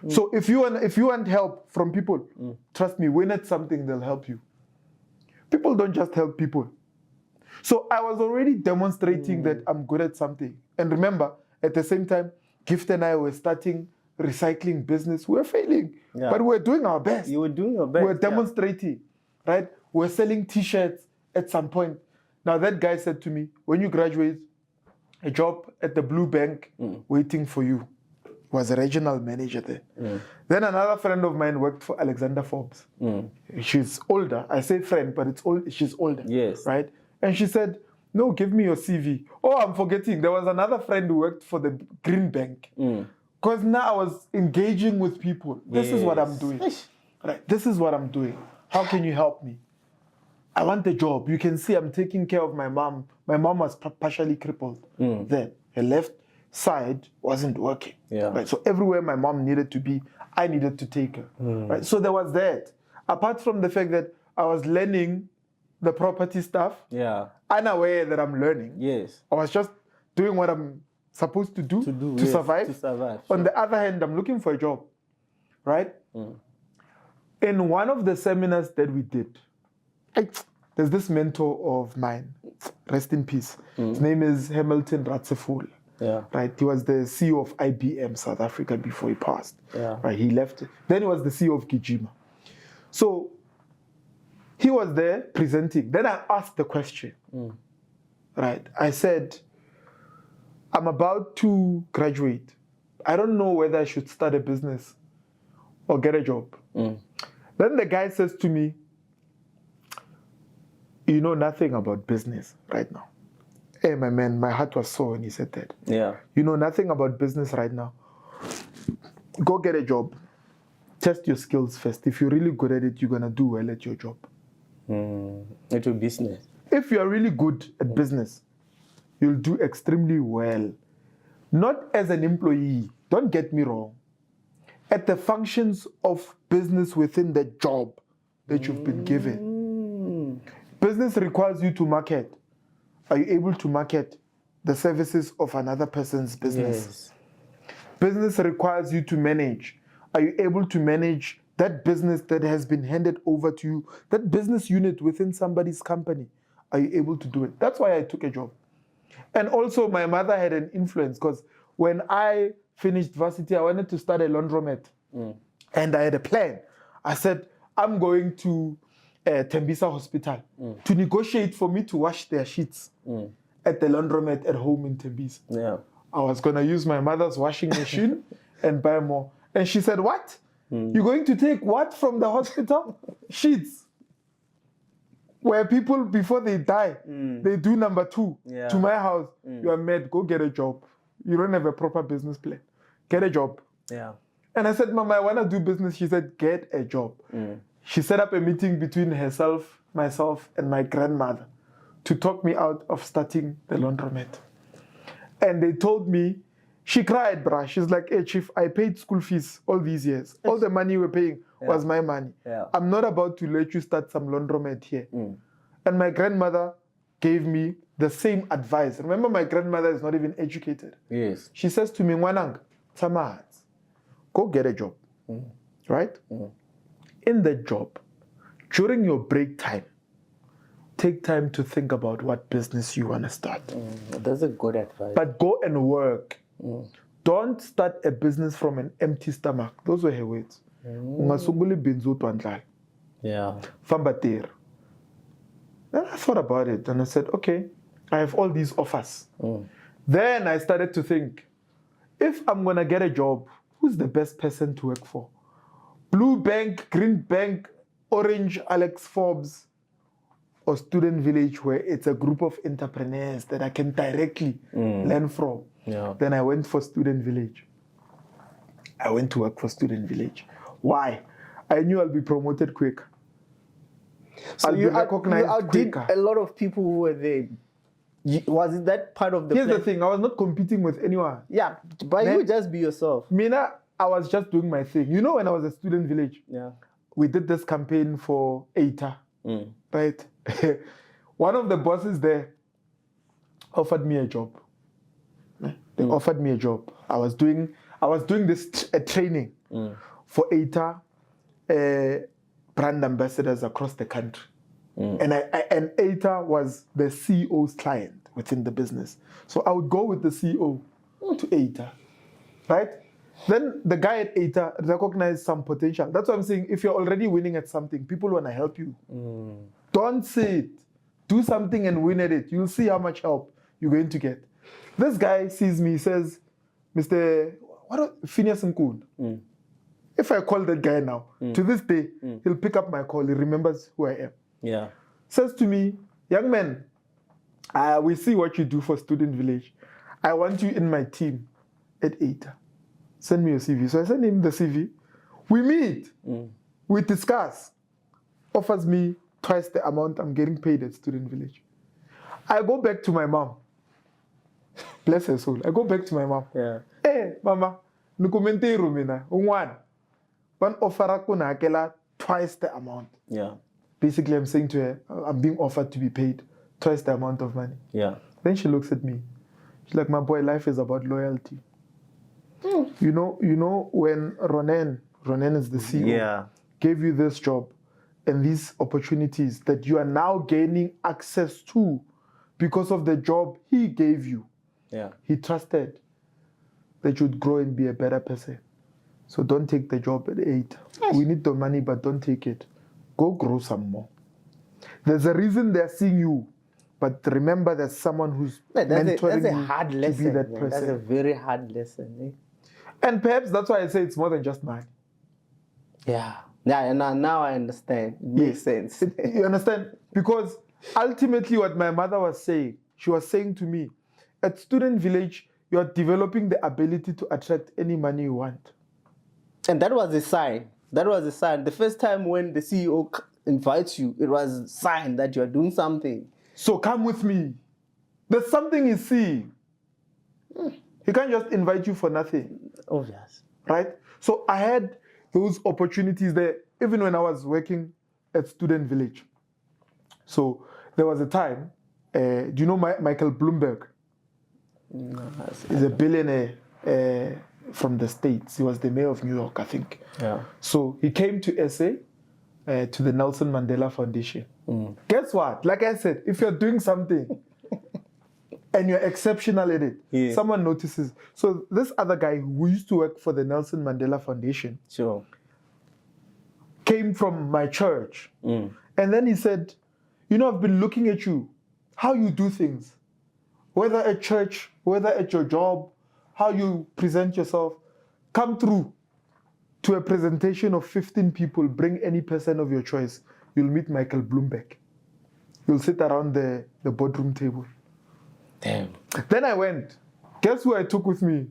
So if you want help from people, trust me, win at something, they'll help you. People don't just help people. So I was already demonstrating that I'm good at something. And remember, at the same time, Gift and I were starting recycling business. We were failing, but we're doing our best. You were doing your best. We're demonstrating, right? We're selling T-shirts at some point. Now that guy said to me, when you graduate, a job at the Blue Bank waiting for you. Was a regional manager there. Then another friend of mine worked for Alexander Forbes. She's older. I say friend, but she's older. Yes. Right? And she said, no, give me your CV. Oh, I'm forgetting. There was another friend who worked for the Green Bank. Because now I was engaging with people. This is what I'm doing. Right? This is what I'm doing. How can you help me? I want a job. You can see I'm taking care of my mom. My mom was partially crippled then. Her left side wasn't working. Yeah. Right. So everywhere my mom needed to be, I needed to take her. Right. So there was that. Apart from the fact that I was learning the property stuff, Yeah. unaware that I'm learning. Yes. I was just doing what I'm supposed to do to yes, survive. To survive. On the other hand, I'm looking for a job. Right? In one of the seminars that we did, there's this mentor of mine, rest in peace. His name is Hamilton Ratseful. Yeah. Right, he was the CEO of IBM South Africa before he passed. Yeah. Right, he left. Then he was the CEO of Gijima. So he was there presenting. Then I asked the question. Right, I said, I'm about to graduate. I don't know whether I should start a business or get a job. Then the guy says to me, you know nothing about business right now. Hey, my man, my heart was sore when he said that. Yeah. You know nothing about business right now. Go get a job. Test your skills first. If you're really good at it, you're going to do well at your job. Into business. If you're really good at business, you'll do extremely well. Not as an employee. Don't get me wrong. At the functions of business within the job that you've been given. Business requires you to market. Are you able to market the services of another person's business? Yes. Business requires you to manage. Are you able to manage that business that has been handed over to you, that business unit within somebody's company? Are you able to do it? That's why I took a job. And also my mother had an influence because when I finished varsity, I wanted to start a laundromat. And I had a plan. I said, I'm going to Tembisa Hospital to negotiate for me to wash their sheets at the laundromat at home in Tembisa. Yeah. I was going to use my mother's washing machine and buy more. And she said, what? You're going to take what from the hospital? Sheets. Where people, before they die, they do number 2 to my house. You are mad. Go get a job. You don't have a proper business plan. Get a job. Yeah. And I said, Mama, I want to do business. She said, get a job. She set up a meeting between herself, myself, and my grandmother to talk me out of starting the laundromat. And they told me, she cried, bruh. She's like, hey, Chief, I paid school fees all these years. All the money you were paying was my money. Yeah. I'm not about to let you start some laundromat here. And my grandmother gave me the same advice. Remember, my grandmother is not even educated. Yes. She says to me, Wanang, Tamahat, go get a job. Right? In the job, during your break time, take time to think about what business you want to start. That's a good advice. But go and work. Don't start a business from an empty stomach. Those were her words. Yeah. Fambatir. Then I thought about it and I said, okay, I have all these offers. Then I started to think, if I'm going to get a job, who's the best person to work for? Blue Bank, Green Bank, Orange, Alex Forbes, or Student Village, where it's a group of entrepreneurs that I can directly learn from. Yeah. Then I went for Student Village. I went to work for Student Village. Why? I knew I'll be promoted quick. So you outdid a lot of people who were there. Was it that part of the Here's plan? the thing, I was not competing with anyone. Yeah, but you just be yourself. Mina, I was just doing my thing. You know, when I was at Student Village, we did this campaign for ATA, right? One of the bosses there offered me a job. They offered me a job. I was doing this training for ATA brand ambassadors across the country. And ATA was the CEO's client within the business. So I would go with the CEO to ATA, right? Then the guy at ATA recognized some potential. That's what I'm saying. If you're already winning at something, people want to help you. Don't sit. Do something and win at it. You'll see how much help you're going to get. This guy sees me, says, Mr. Phineas Nkun. If I call that guy now, to this day, he'll pick up my call. He remembers who I am. Yeah. Says to me, young man, we see what you do for Student Village. I want you in my team at ATA. Send me your CV. So I send him the CV. We meet. We discuss. Offers me twice the amount I'm getting paid at Student Village. I go back to my mom. Bless her soul. I go back to my mom. Yeah. Hey, mama, nukumente rumina, one offer kuna akela twice the amount. Yeah. Basically, I'm saying to her, I'm being offered to be paid twice the amount of money. Yeah. Then she looks at me. She's like, my boy, life is about loyalty. You know when Ronen is the CEO, Yeah. gave you this job and these opportunities that you are now gaining access to because of the job he gave you. Yeah. He trusted that you'd grow and be a better person. So don't take the job at 8. We need the money, but don't take it. Go grow some more. There's a reason they're seeing you, but remember there's someone who's mentoring that's a you hard to lesson. be that Man. person. That's a very hard lesson. Eh? And perhaps that's why I say it's more than just money. Yeah. Yeah, and now I understand. It makes sense. You understand? Because ultimately what my mother was saying, she was saying to me, at Student Village, you are developing the ability to attract any money you want. And that was a sign. That was a sign. The first time when the CEO invites you, it was a sign that you are doing something. So come with me. There's something he's seeing. He can't just invite you for nothing. Obvious. Right? So I had those opportunities there, even when I was working at Student Village. So there was a time, do you know Michael Bloomberg? No, He's a billionaire from the States. He was the mayor of New York, I think. Yeah. So he came to SA, to the Nelson Mandela Foundation. Guess what? Like I said, if you're doing something and you're exceptional at it, someone notices. So this other guy who used to work for the Nelson Mandela Foundation came from my church. And then he said, I've been looking at you, how you do things, whether at church, whether at your job, how you present yourself. Come through to a presentation of 15 people, bring any person of your choice. You'll meet Michael Bloomberg. You'll sit around the boardroom table. Damn. Then I went. Guess who I took with me?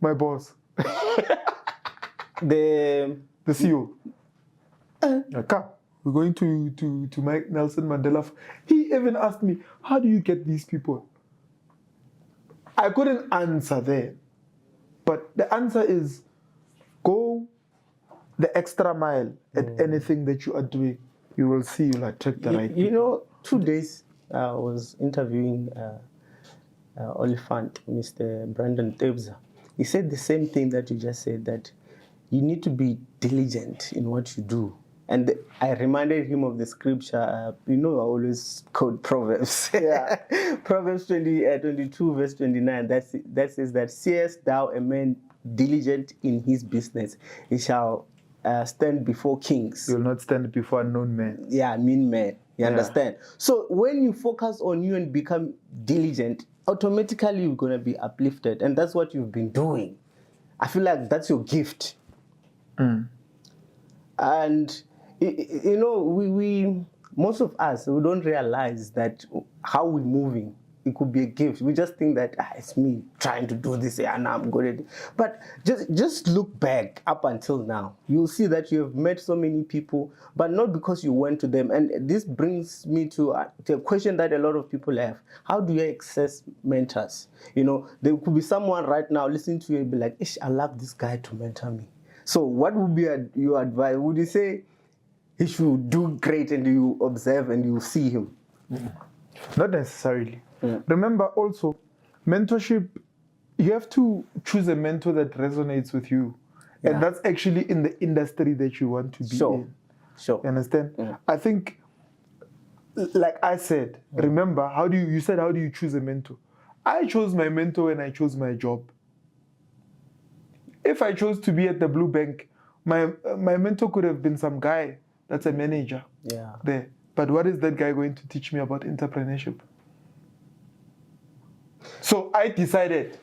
My boss. The CEO. Come. We're going to Mike Nelson Mandela. He even asked me, how do you get these people? I couldn't answer there. But the answer is, go the extra mile at anything that you are doing. You will see you'll attract the right people. 2 days I was interviewing Oliphant, Mr. Brandon Tebza. He said the same thing that you just said, that you need to be diligent in what you do. And I reminded him of the scripture. I always quote Proverbs. Yeah. Proverbs 22, verse 29. That says that, seest thou a man diligent in his business, he shall stand before kings. You'll not stand before unknown men. Yeah, mean men. You understand? So when you focus on you and become diligent, automatically you're going to be uplifted. And that's what you've been doing. I feel like that's your gift. And we most of us, we don't realize that how we're moving, it could be a gift. We just think that it's me trying to do this and I'm good at it. But just look back up until now. You'll see that you have met so many people, but not because you went to them. And this brings me to a question that a lot of people have. How do you access mentors? There could be someone right now listening to you and be like, I love this guy to mentor me. So what would be your advice? Would you say he should do great and you observe and you see him? Not necessarily. Remember also, mentorship, you have to choose a mentor that resonates with you. Yeah. And that's actually in the industry that you want to be in. Sure. You understand? I think, like I said, remember, you said, how do you choose a mentor? I chose my mentor when I chose my job. If I chose to be at the Blue Bank, my mentor could have been some guy that's a manager there. But what is that guy going to teach me about entrepreneurship? So I decided,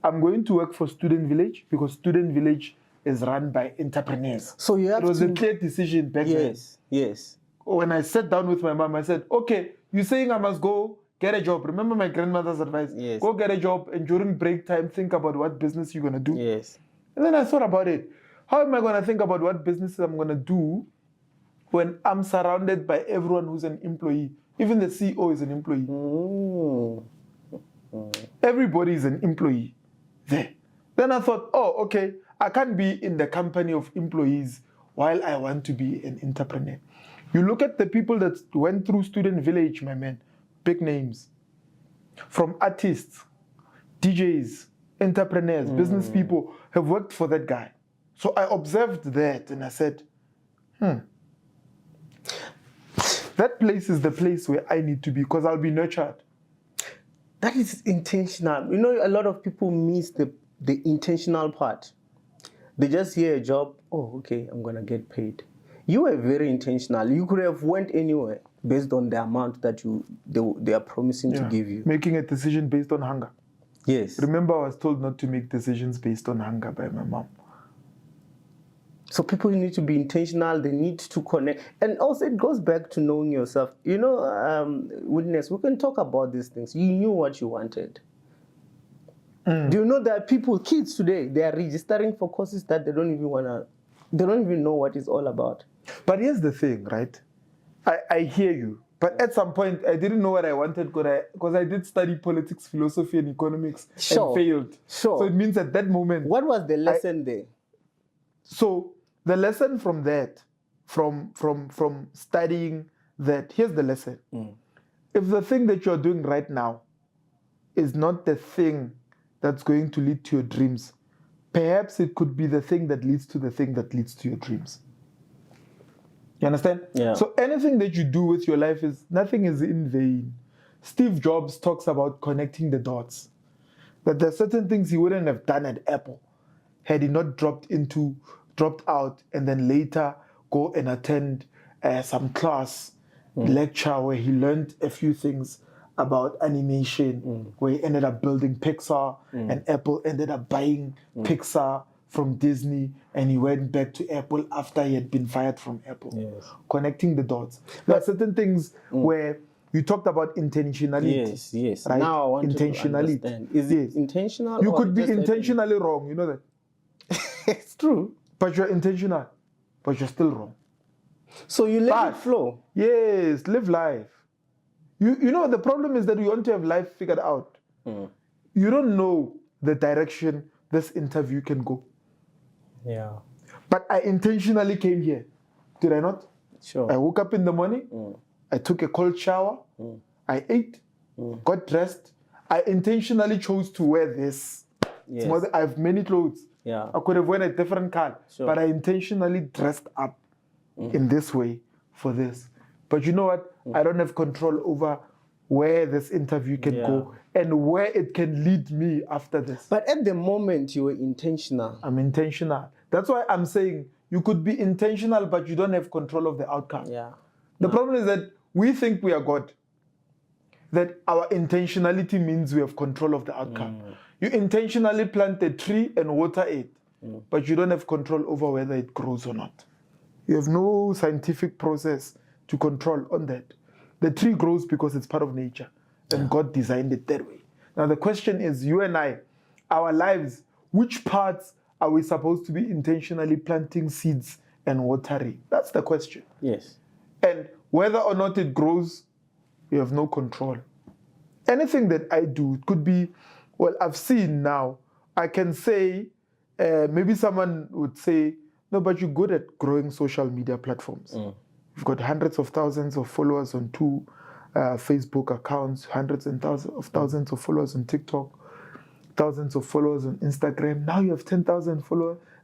I'm going to work for Student Village because Student Village is run by entrepreneurs. So it was a clear decision back then. Yes. When I sat down with my mom, I said, okay, you're saying I must go get a job. Remember my grandmother's advice? Yes. Go get a job and during break time, think about what business you're going to do. Yes. And then I thought about it. How am I going to think about what business I'm going to do when I'm surrounded by everyone who's an employee? Even the CEO is an employee. Everybody is an employee there. Then I thought, oh, okay, I can't be in the company of employees while I want to be an entrepreneur. You look at the people that went through Student Village, my man, big names, from artists, DJs, entrepreneurs, business people have worked for that guy. So I observed that and I said, that place is the place where I need to be because I'll be nurtured. That is intentional. You know, a lot of people miss the intentional part. They just hear a job, oh, okay, I'm going to get paid. You were very intentional. You could have went anywhere based on the amount that they are promising to give you. Making a decision based on hunger. Yes. Remember, I was told not to make decisions based on hunger by my mom. So people need to be intentional. They need to connect. And also it goes back to knowing yourself. You know, Witness, we can talk about these things. You knew what you wanted. Do you know that kids today, they are registering for courses that they don't even know what it's all about. But here's the thing, right? I hear you. But at some point, I didn't know what I wanted because I did study politics, philosophy, and economics and failed. Sure. So it means at that moment... What was the lesson there? So the lesson from that, from studying that, here's the lesson. If the thing that you're doing right now is not the thing that's going to lead to your dreams, perhaps it could be the thing that leads to the thing that leads to your dreams. You understand? Yeah. So anything that you do with your life nothing is in vain. Steve Jobs talks about connecting the dots. That there are certain things he wouldn't have done at Apple had he not dropped out and then later go and attend some class, lecture where he learned a few things about animation, where he ended up building Pixar and Apple ended up buying Pixar from Disney and he went back to Apple after he had been fired from Apple. Yes. Connecting the dots. There are certain things where you talked about intentionality. Yes. Right? Now I want to understand. Is it intentional? You or could be just intentionally wrong, you know that? It's true. But you're intentional, but you're still wrong. So you let it flow. Yes, live life. You know, the problem is that you want to have life figured out. You don't know the direction this interview can go. Yeah. But I intentionally came here. Did I not? Sure. I woke up in the morning. I took a cold shower. I ate. Got dressed. I intentionally chose to wear this. Yes. I have many clothes. Yeah. I could have worn a different car. Sure. But I intentionally dressed up in this way for this. But you know what? I don't have control over where this interview can go and where it can lead me after this. But at the moment, you were intentional. I'm intentional. That's why I'm saying you could be intentional, but you don't have control of the outcome. Yeah. The problem is that we think we are God. That our intentionality means we have control of the outcome. You intentionally plant a tree and water it, but you don't have control over whether it grows or not. You have no scientific process to control on that. The tree grows because it's part of nature, and God designed it that way. Now the question is, you and I, our lives, which parts are we supposed to be intentionally planting seeds and watering? That's the question. Yes. And whether or not it grows, you have no control. Anything that I do, it could be, well, I've seen now, I can say, maybe someone would say, no, but you're good at growing social media platforms. You've got hundreds of thousands of followers on 2 Facebook accounts, hundreds and thousands of followers on TikTok, thousands of followers on Instagram. Now you have 10,000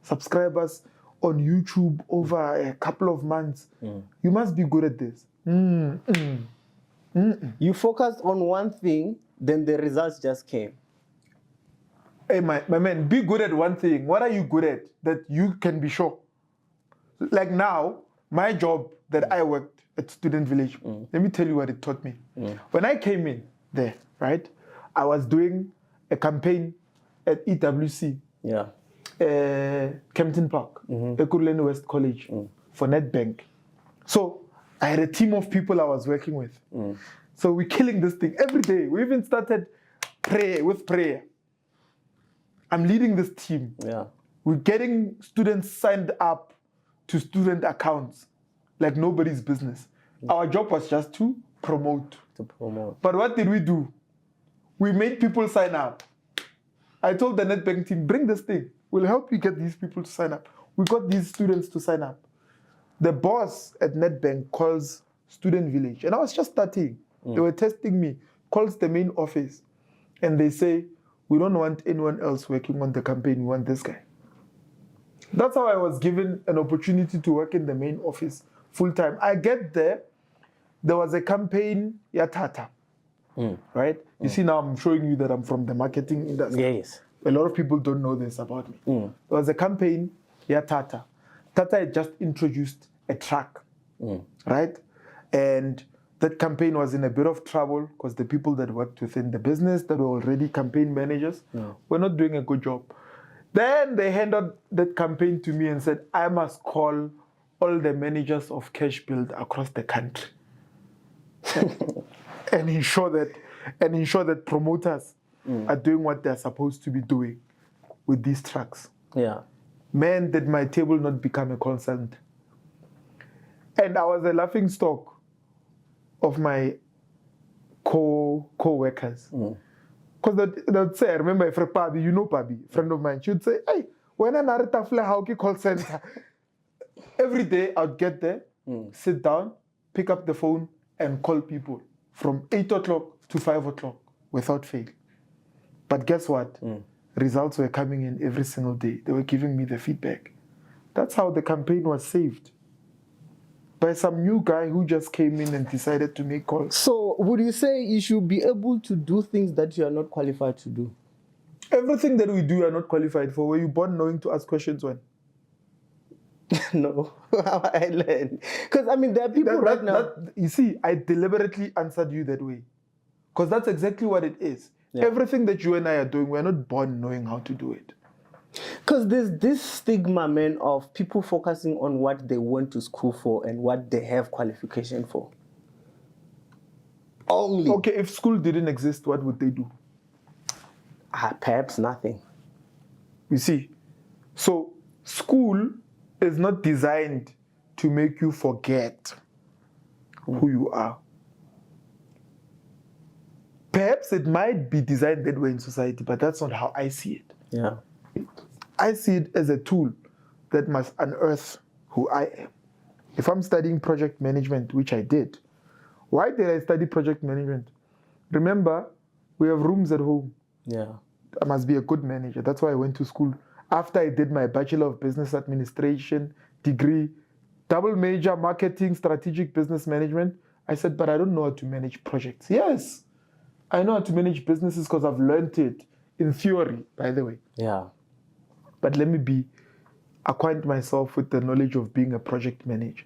subscribers on YouTube over a couple of months. You must be good at this. You focused on one thing, then the results just came. Hey, my man, be good at one thing. What are you good at that you can be sure? Like now, my job that I worked at Student Village, let me tell you what it taught me. When I came in there, right, I was doing a campaign at EWC, Kempton Park, Ekurhuleni West College, for NetBank. So I had a team of people I was working with. So we're killing this thing every day. We even started prayer. I'm leading this team. We're getting students signed up to student accounts like nobody's business. Our job was just to promote. But what did we do? We made people sign up. I told the Nedbank team, bring this thing. We'll help you get these people to sign up. We got these students to sign up. The boss at Nedbank calls Student Village, and I was just starting. They were testing me, calls the main office, and they say, we don't want anyone else working on the campaign, we want this guy. That's how I was given an opportunity to work in the main office full-time. I get there was a campaign, Yatata, right? You see, now I'm showing you that I'm from the marketing industry. Yes. A lot of people don't know this about me. There was a campaign, Tata. Tata had just introduced a truck, right? And that campaign was in a bit of trouble because the people that worked within the business that were already campaign managers were not doing a good job. Then they handed that campaign to me and said, I must call all the managers of Cash Build across the country and ensure that promoters are doing what they're supposed to be doing with these trucks. Yeah. Man, did my table not become a constant. And I was a laughing stock of my co-workers. Because they'd say, I remember a friend, Pabi, you know Pabi, friend of mine, she would say, hey, when I narrate how can call center? Every day I'd get there, sit down, pick up the phone, and call people from 8 o'clock to 5 o'clock without fail. But guess what? Results were coming in every single day. They were giving me the feedback. That's how the campaign was saved. By some new guy who just came in and decided to make calls. So would you say you should be able to do things that you are not qualified to do? Everything that we do, you are not qualified for. Were you born knowing to ask questions when? No, I learned. Because, I mean, there are people now. You see, I deliberately answered you that way. Because that's exactly what it is. Yeah. Everything that you and I are doing, we're not born knowing how to do it. Because there's this stigma, man, of people focusing on what they went to school for and what they have qualification for. Only. Okay, if school didn't exist, what would they do? Perhaps nothing. You see, so school is not designed to make you forget who you are. Perhaps it might be designed that way in society, but that's not how I see it. Yeah. I see it as a tool that must unearth who I am. If I'm studying project management, which I did, why did I study project management? Remember, we have rooms at home. Yeah. I must be a good manager. That's why I went to school. After I did my Bachelor of Business Administration degree, double major, marketing, strategic business management, I said, but I don't know how to manage projects. Yes, I know how to manage businesses because I've learned it in theory, by the way. Yeah. But let me acquaint myself with the knowledge of being a project manager.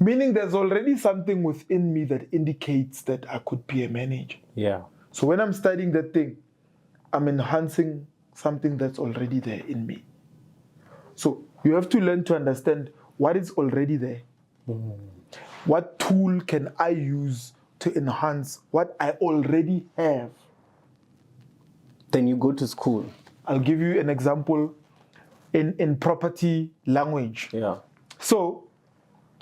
Meaning there's already something within me that indicates that I could be a manager. Yeah. So when I'm studying that thing, I'm enhancing something that's already there in me. So you have to learn to understand what is already there. What tool can I use to enhance what I already have? Then you go to school. I'll give you an example in property language. Yeah. So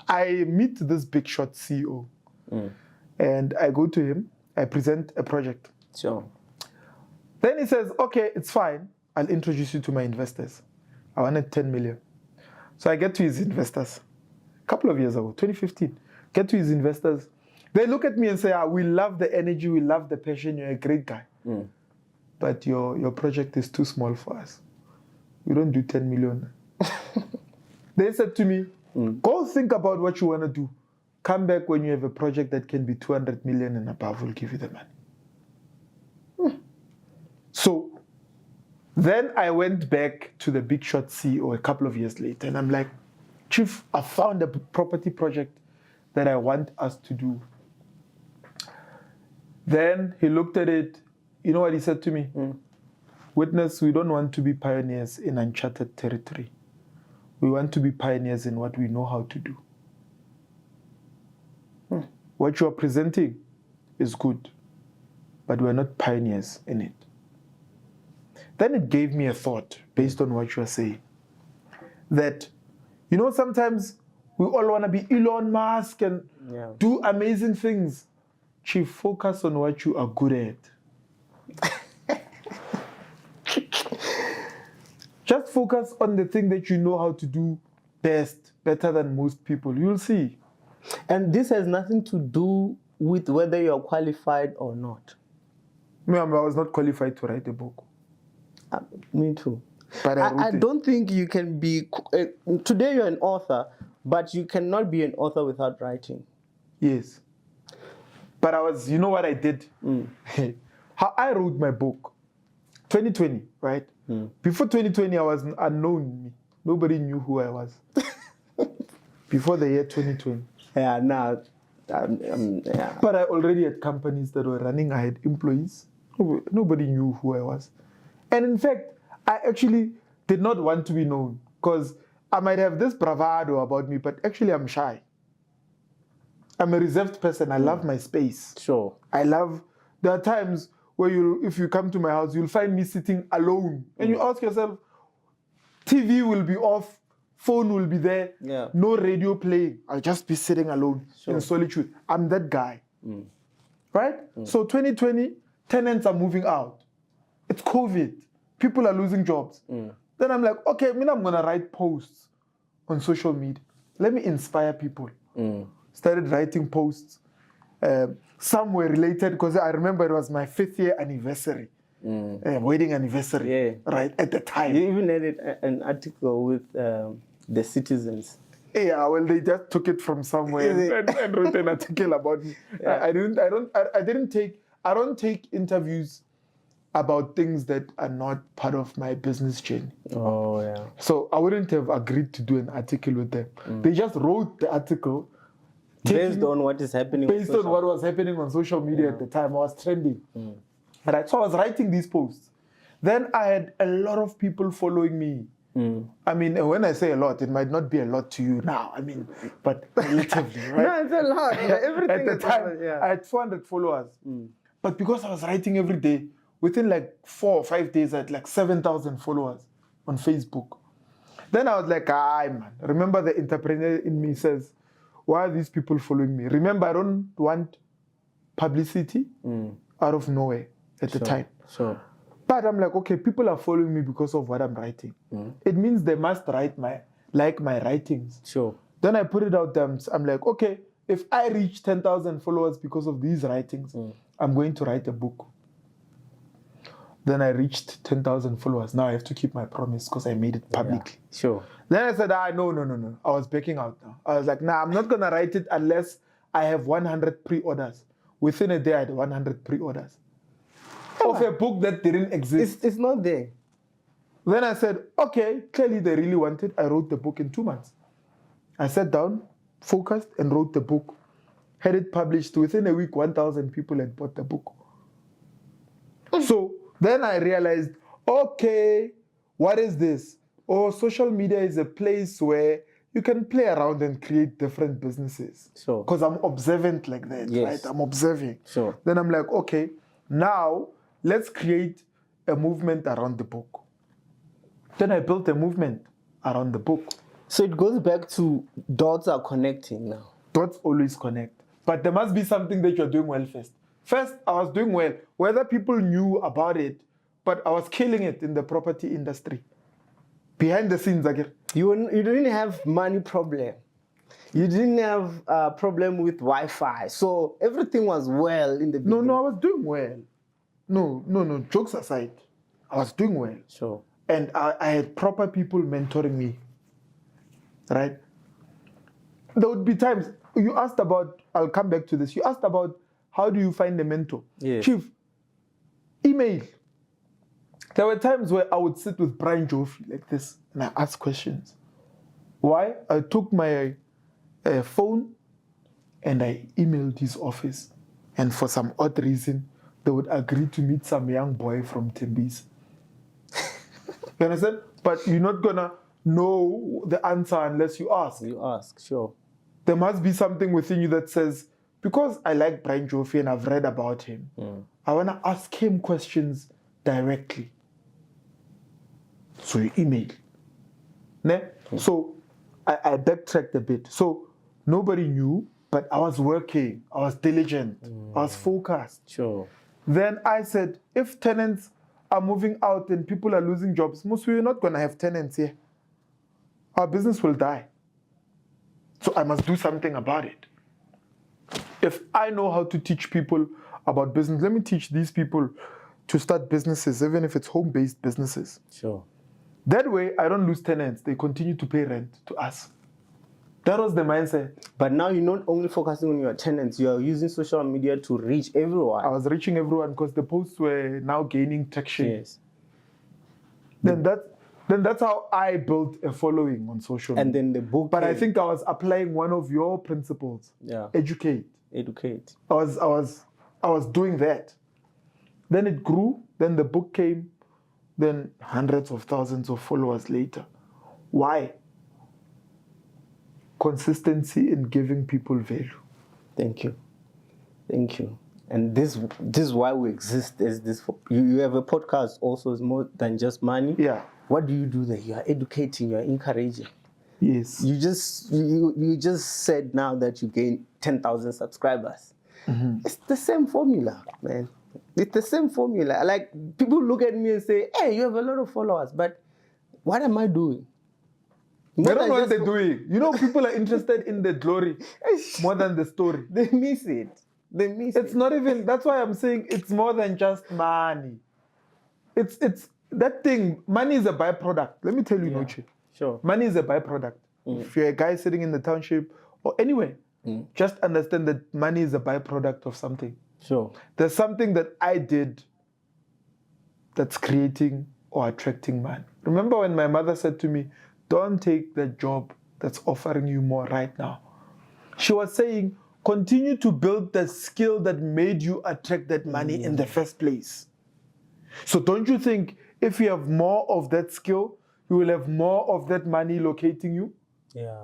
I meet this big shot CEO and I go to him, I present a project. Sure. Then he says, okay, it's fine. I'll introduce you to my investors. I wanted 10 million. So I get to his investors a couple of years ago, 2015. Get to his investors. They look at me and say, we love the energy, we love the passion, you're a great guy. But your project is too small for us. We don't do 10 million. They said to me, go think about what you want to do. Come back when you have a project that can be 200 million and above, we'll give you the money. So then I went back to the big shot CEO a couple of years later, and I'm like, Chief, I found a property project that I want us to do. Then he looked at it. You know what he said to me? Witness, we don't want to be pioneers in uncharted territory. We want to be pioneers in what we know how to do. What you are presenting is good, but we're not pioneers in it. Then it gave me a thought based on what you are saying. That, you know, sometimes we all want to be Elon Musk and do amazing things. Chief, focus on what you are good at. Just focus on the thing that you know how to do best, better than most people. You'll see. And this has nothing to do with whether you're qualified or not. Me, I was not qualified to write a book. Me too. But I don't think you can be... today you're an author, but you cannot be an author without writing. Yes. But you know what I did? How I wrote my book. 2020, right? Before 2020, I was unknown. Nobody knew who I was. Before the year 2020. Yeah, no. Yeah. But I already had companies that were running. I had employees. Nobody knew who I was. And in fact, I actually did not want to be known because I might have this bravado about me, but actually I'm shy. I'm a reserved person. I love my space. Sure. There are times where if you come to my house, you'll find me sitting alone. And you ask yourself, TV will be off, phone will be there, no radio playing. I'll just be sitting alone in solitude. I'm that guy. Right? So 2020, tenants are moving out. It's COVID. People are losing jobs. Then I'm like, okay, I'm going to write posts on social media. Let me inspire people. Started writing posts. Some were related because I remember it was my 5th year anniversary, wedding anniversary, right, at the time. You even had an article with the citizens. Yeah, well, they just took it from somewhere and wrote an article about me. I don't take interviews about things that are not part of my business journey. Oh, yeah. So I wouldn't have agreed to do an article with them. They just wrote the article based on what is happening. Based on what was happening on social media at the time. I was trending. Right? So I was writing these posts. Then I had a lot of people following me. I mean, when I say a lot, it might not be a lot to you now. I mean, but relatively, right? No, it's a lot. Everything at the time, I had 400 followers. But because I was writing every day, within like 4 or 5 days, I had like 7,000 followers on Facebook. Then I was like, man. Remember the entrepreneur in me says, why are these people following me? Remember, I don't want publicity out of nowhere at the time. Sure. But I'm like, okay, people are following me because of what I'm writing. It means they must like my writings. Sure. Then I put it out there. I'm like, okay, if I reach 10,000 followers because of these writings, I'm going to write a book. Then I reached 10,000 followers. Now I have to keep my promise because I made it publicly. Yeah. Sure. Then I said, no. I was backing out now. I was like, I'm not going to write it unless I have 100 pre-orders. Within a day, I had 100 pre-orders. Of a book that didn't exist. It's not there. Then I said, okay, clearly they really want it. I wrote the book in 2 months. I sat down, focused, and wrote the book. Had it published. Within a week, 1,000 people had bought the book. So then I realized, okay, what is this? Oh, social media is a place where you can play around and create different businesses. Sure. Because I'm observant like that, right? I'm observing. Sure. Then I'm like, okay, now let's create a movement around the book. Then I built a movement around the book. So it goes back to dots are connecting now. Dots always connect. But there must be something that you're doing well first. First, I was doing well, whether people knew about it, but I was killing it in the property industry. Behind the scenes, again. You didn't have money problem. You didn't have a problem with Wi-Fi. So everything was well in the beginning. No, I was doing well. No. Jokes aside, I was doing well. Sure. And I had proper people mentoring me. Right? There would be times, you asked about, I'll come back to this, you asked about how do you find a mentor? Yes. Chief, email. There were times where I would sit with Brian Joffrey like this and I ask questions. Why? I took my phone and I emailed his office. And for some odd reason, they would agree to meet some young boy from Tembisa. You understand? But you're not going to know the answer unless you ask. You ask, sure. There must be something within you that says, because I like Brian Joffrey and I've read about him, I want to ask him questions directly. So you email. So I backtracked a bit. So nobody knew, but I was working. I was diligent. I was focused. Sure. Then I said, if tenants are moving out and people are losing jobs, most we're not going to have tenants here. Our business will die. So I must do something about it. If I know how to teach people about business, let me teach these people to start businesses, even if it's home-based businesses. Sure. That way, I don't lose tenants. They continue to pay rent to us. That was the mindset. But now you're not only focusing on your tenants, you are using social media to reach everyone. I was reaching everyone because the posts were now gaining traction. Yes. Then that's how I built a following on social media. And then the book. But I think I was applying one of your principles. Yeah. Educate. Educate. I was doing that. Then it grew. Then the book came. Then hundreds of thousands of followers later. Why? Consistency in giving people value. Thank you. Thank you. And this is why we exist. Is this you have a podcast also is more than just money. Yeah. What do you do there? You are educating, you are encouraging. Yes. You just said now that you gained 10,000 subscribers. Mm-hmm. It's the same formula, man. It's the same formula. Like, people look at me and say, hey, you have a lot of followers, but what am I doing? They don't know what they're doing. You know, people are interested in the glory more than the story. They miss it. It's not even, that's why I'm saying it's more than just money. It's that thing, money is a byproduct. Let me tell you, NoChill. Sure. Money is a byproduct. If you're a guy sitting in the township or anywhere, just understand that money is a byproduct of something. Sure. There's something that I did that's creating or attracting money. Remember when my mother said to me, don't take the job that's offering you more right now. She was saying, continue to build the skill that made you attract that money in the first place. So don't you think if you have more of that skill, you will have more of that money locating you? Yeah.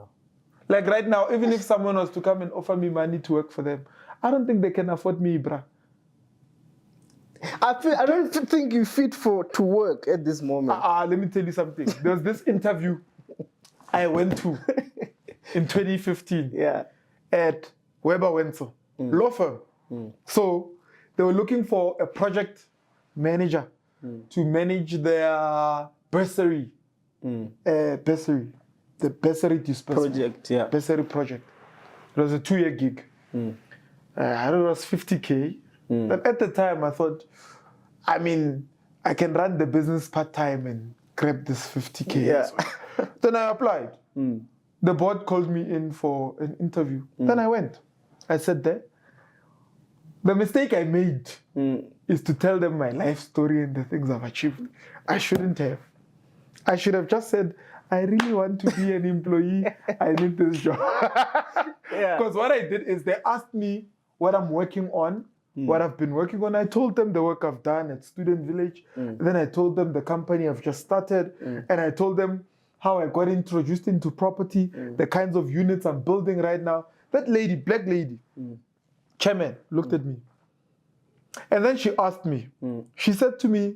Like right now, even if someone was to come and offer me money to work for them, I don't think they can afford me, bruh. I don't think you fit to work at this moment. Let me tell you something. There was this interview I went to in 2015 at Weber Wenzel, law firm. So they were looking for a project manager to manage their bursary. The bursary disbursement. Project, yeah. Bursary project. It was a 2-year gig. I don't know, it was 50K. But at the time, I thought, I mean, I can run the business part-time and grab this 50K. Yeah. Then I applied. The board called me in for an interview. Then I went. I sat there. The mistake I made is to tell them my life story and the things I've achieved. I shouldn't have. I should have just said, I really want to be an employee. I need this job. Because what I did is they asked me what I'm working on, what I've been working on. I told them the work I've done at Student Village. Then I told them the company I've just started. And I told them how I got introduced into property, the kinds of units I'm building right now. That lady, black lady, chairman, looked at me. And then she asked me, she said to me,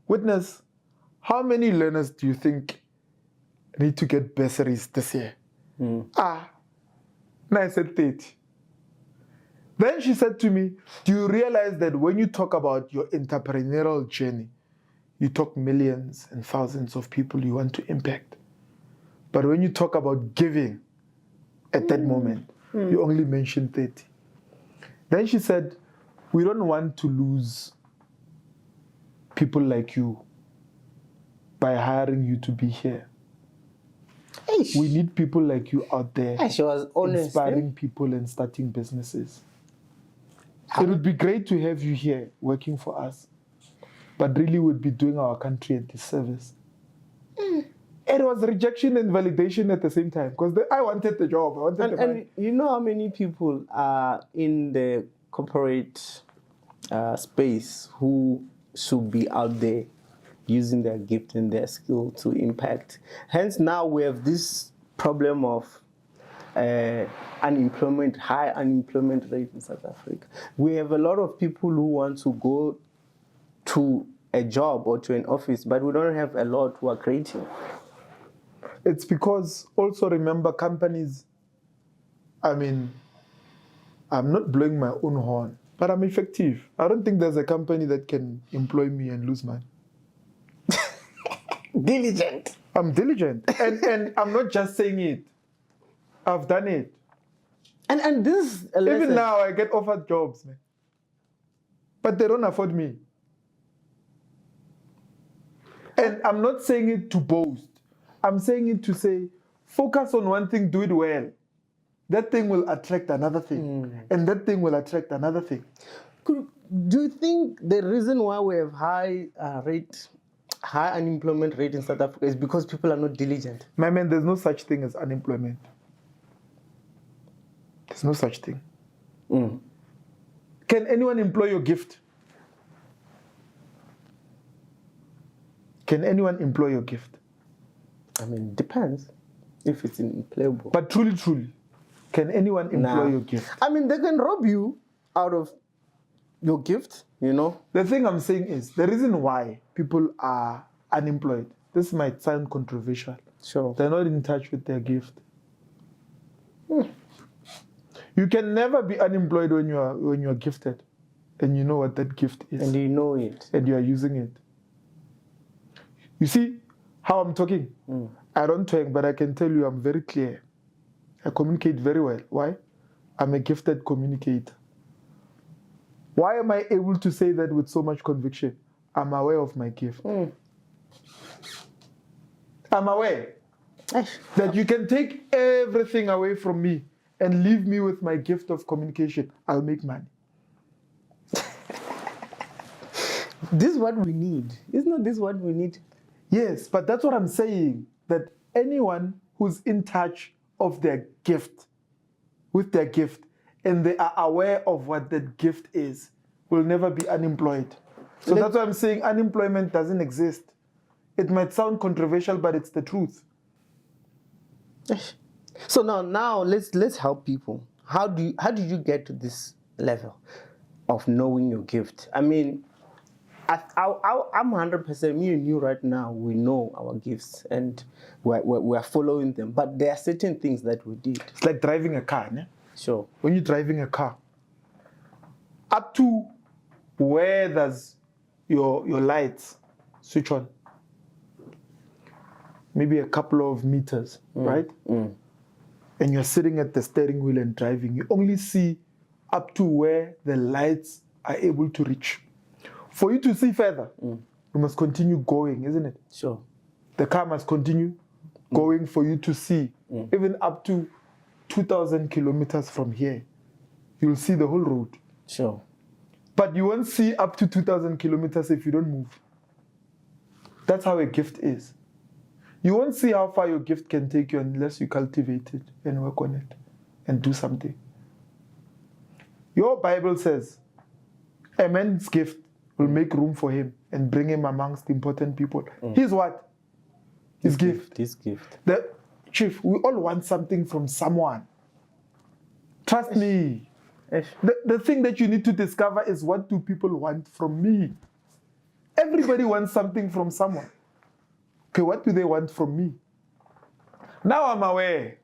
Witness, how many learners do you think need to get bursaries this year? And I said 30. Then she said to me, do you realize that when you talk about your entrepreneurial journey, you talk millions and thousands of people you want to impact. But when you talk about giving at that moment, you only mention 30. Then she said, we don't want to lose people like you by hiring you to be here. Eish. We need people like you out there She was honest, inspiring people and starting businesses. It would be great to have you here working for us, but really would be doing our country a disservice. It was rejection and validation at the same time because I wanted the job. I wanted the money. And you know how many people are in the corporate space who should be out there using their gift and their skill to impact. Hence now we have this problem of unemployment, high unemployment rate in South Africa. We have a lot of people who want to go to a job or to an office, but we don't have a lot who are creating. It's because also remember companies, I mean, I'm not blowing my own horn, but I'm effective. I don't think there's a company that can employ me and lose money. Diligent. I'm diligent. And I'm not just saying it. I've done it. And this is a lesson. Even now, I get offered jobs, man. But they don't afford me. And I'm not saying it to boast. I'm saying it to say, focus on one thing, do it well. That thing will attract another thing. And that thing will attract another thing. Do you think the reason why we have high unemployment rate in South Africa is because people are not diligent? My man, there's no such thing as unemployment. There's no such thing. Can anyone employ your gift? Can anyone employ your gift? I mean, it depends if it's employable. But truly, can anyone employ your gift? I mean, they can rob you out of your gift, you know. The thing I'm saying is, the reason why people are unemployed, this might sound controversial. Sure. They're not in touch with their gift. You can never be unemployed when you're gifted, and you know what that gift is. And you know it. And you are using it. You see how I'm talking? I don't talk, but I can tell you I'm very clear. I communicate very well. Why? I'm a gifted communicator. Why am I able to say that with so much conviction? I'm aware of my gift. I'm aware that you can take everything away from me and leave me with my gift of communication. I'll make money. This is what we need. Isn't this what we need? Yes, but that's what I'm saying. That anyone who's in touch of their gift, with their gift, and they are aware of what that gift is, will never be unemployed. So that's why I'm saying unemployment doesn't exist. It might sound controversial, but it's the truth. So now let's help people. How did you get to this level of knowing your gift? I mean, I'm 100%, me and you right now, we know our gifts and we're following them. But there are certain things that we did. It's like driving a car. Ne? Sure. When you're driving a car, up to where does your lights switch on? Maybe a couple of meters, right? And you're sitting at the steering wheel and driving. You only see up to where the lights are able to reach. For you to see further, you must continue going, isn't it? Sure. The car must continue going for you to see. Even up to 2,000 kilometers from here, you'll see the whole road. Sure. But you won't see up to 2,000 kilometers if you don't move. That's how a gift is. You won't see how far your gift can take you unless you cultivate it and work on it and do something. Your Bible says a man's gift will make room for him and bring him amongst important people. His what? His gift. His gift. Chief, we all want something from someone. Trust me. The thing that you need to discover is, what do people want from me? Everybody wants something from someone. Okay, what do they want from me? Now I'm aware.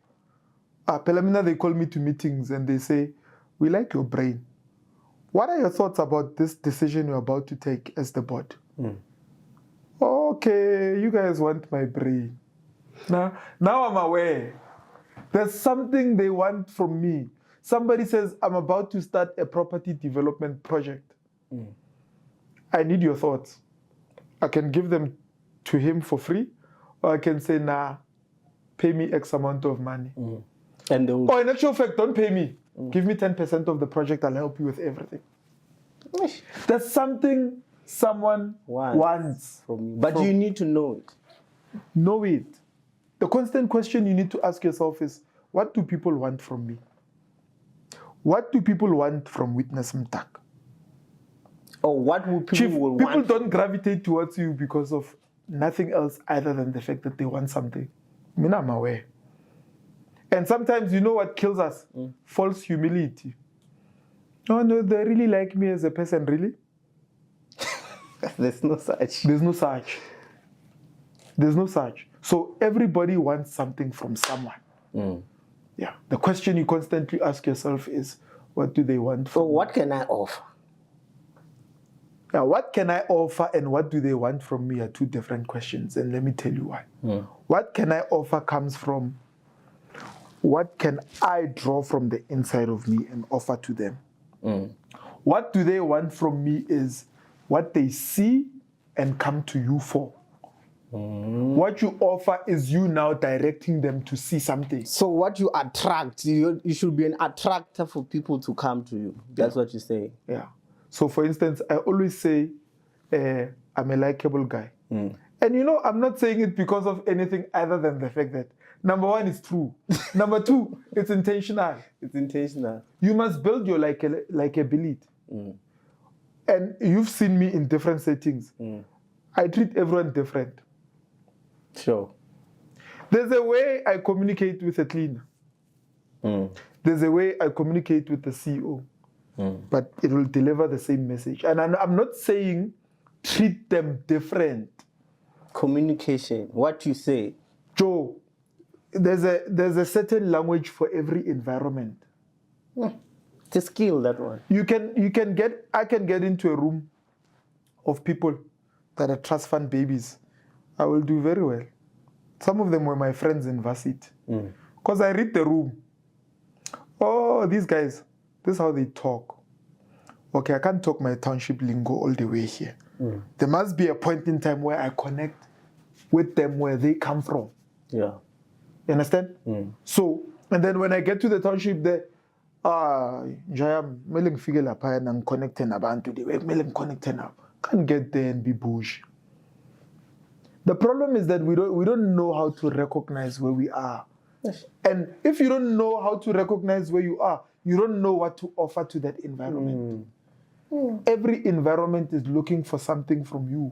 Pelamina, they call me to meetings and they say, we like your brain. What are your thoughts about this decision you're about to take as the board? Okay, you guys want my brain. Now I'm aware. There's something they want from me. Somebody says, I'm about to start a property development project. I need your thoughts. I can give them to him for free, or I can say, nah, pay me X amount of money. And or in actual fact, don't pay me. Give me 10% of the project, I'll help you with everything. There's something someone wants from you. But you need to know it. Know it. The constant question you need to ask yourself is, what do people want from me? What do people want from Witness Mdaka? Or what would people Chief, want? People don't gravitate towards you because of nothing else other than the fact that they want something. I mean, I'm aware. And sometimes, you know what kills us? False humility. Oh no, they really like me as a person, really? There's no such. There's no such. There's no such. So everybody wants something from someone. Yeah. The question you constantly ask yourself is, what do they want from So what can I offer? Now, what can I offer and what do they want from me are two different questions, and let me tell you why. What can I offer comes from what can I draw from the inside of me and offer to them. What do they want from me is what they see and come to you for. What you offer is you now directing them to see something. So what you attract, you should be an attractor for people to come to you. That's what you say. Yeah. So for instance, I always say, I'm a likable guy. And I'm not saying it because of anything other than the fact that, number one, it's true. Number two, it's intentional. It's intentional. You must build your likability. And you've seen me in different settings. I treat everyone different. Sure. There's a way I communicate with a cleaner. There's a way I communicate with the CEO. But it will deliver the same message. And I'm not saying treat them different. Communication, what you say. Joe, there's a certain language for every environment. It's a skill, that one. I can get into a room of people that are trust fund babies. I will do very well. Some of them were my friends in varsity. Because I read the room. Oh, these guys, this is how they talk. Okay, I can't talk my township lingo all the way here. There must be a point in time where I connect with them where they come from. Yeah. You understand? So, and then when I get to the township there, Jayam, meling figure la pa and connecting abantu the way meling connecting up. Can't get there and be bush. The problem is that we don't know how to recognize where we are. Yes. And if you don't know how to recognize where you are, you don't know what to offer to that environment. Every environment is looking for something from you.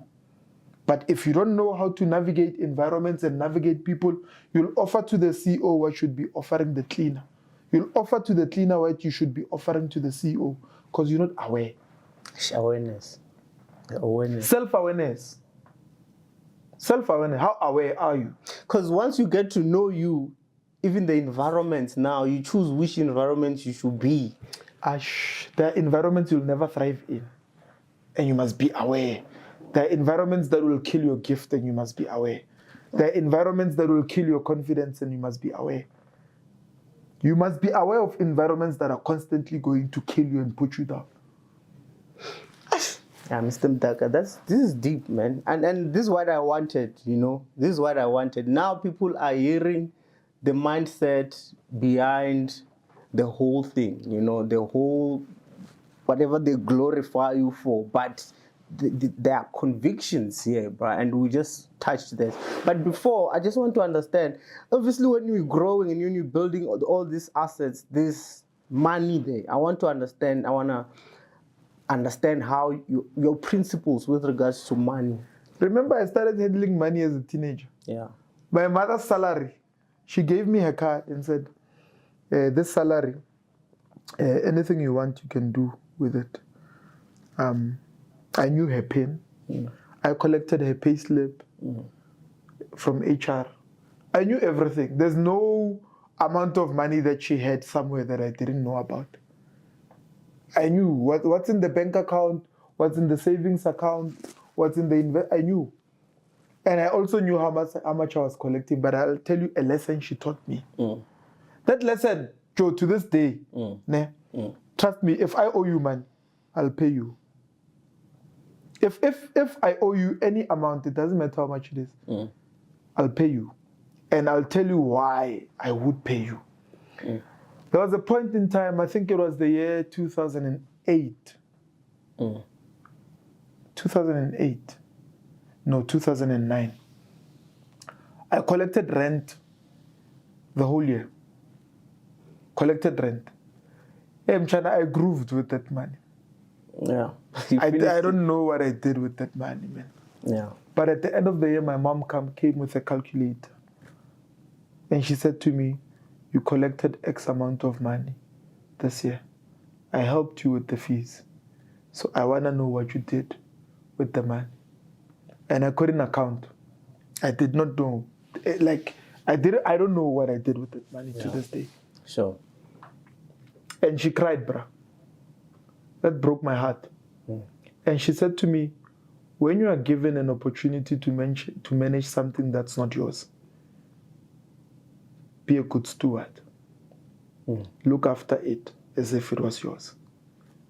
But if you don't know how to navigate environments and navigate people, you'll offer to the CEO what should be offering the cleaner. You'll offer to the cleaner what you should be offering to the CEO because you're not aware. Awareness. Self-awareness. Self-awareness. How aware are you? Because once you get to know you, even the environment now, you choose which environment you should be. There are environments you'll never thrive in. And you must be aware. There are environments that will kill your gift and you must be aware. There are environments that will kill your confidence and you must be aware. You must be aware of environments that are constantly going to kill you and put you down. Yeah, Mr. Mdaka, this is deep, man. And this is what I wanted, This is what I wanted. Now people are hearing the mindset behind the whole thing, the whole, whatever they glorify you for. But there are convictions here, bro, and we just touched this. But before, I just want to understand, obviously when you're growing and when you're building all these assets, this money there, I want to understand how your principles with regards to money. Remember, I started handling money as a teenager. Yeah. My mother's salary, she gave me her card and said, this salary, anything you want, you can do with it. I knew her PIN. I collected her pay slip from HR. I knew everything. There's no amount of money that she had somewhere that I didn't know about. I knew what's in the bank account, what's in the savings account, what's in the I knew. And I also knew how much I was collecting, but I'll tell you a lesson she taught me. That lesson, Joe, to this day, trust me, if I owe you money, I'll pay you. If I owe you any amount, it doesn't matter how much it is, I'll pay you. And I'll tell you why I would pay you. There was a point in time, I think it was the year 2008. 2008. No, 2009. I collected rent the whole year. Collected rent. Hey, Mchana, I grooved with that money. Yeah. I don't know what I did with that money, man. Yeah. But at the end of the year, my mom came with a calculator. And she said to me, you collected X amount of money this year. I helped you with the fees. So I want to know what you did with the money. And I couldn't account. I did not know. I don't know what I did with that money to this day. Sure. And she cried, bruh. That broke my heart. And she said to me, when you are given an opportunity to manage something that's not yours, be a good steward. Look after it as if it was yours.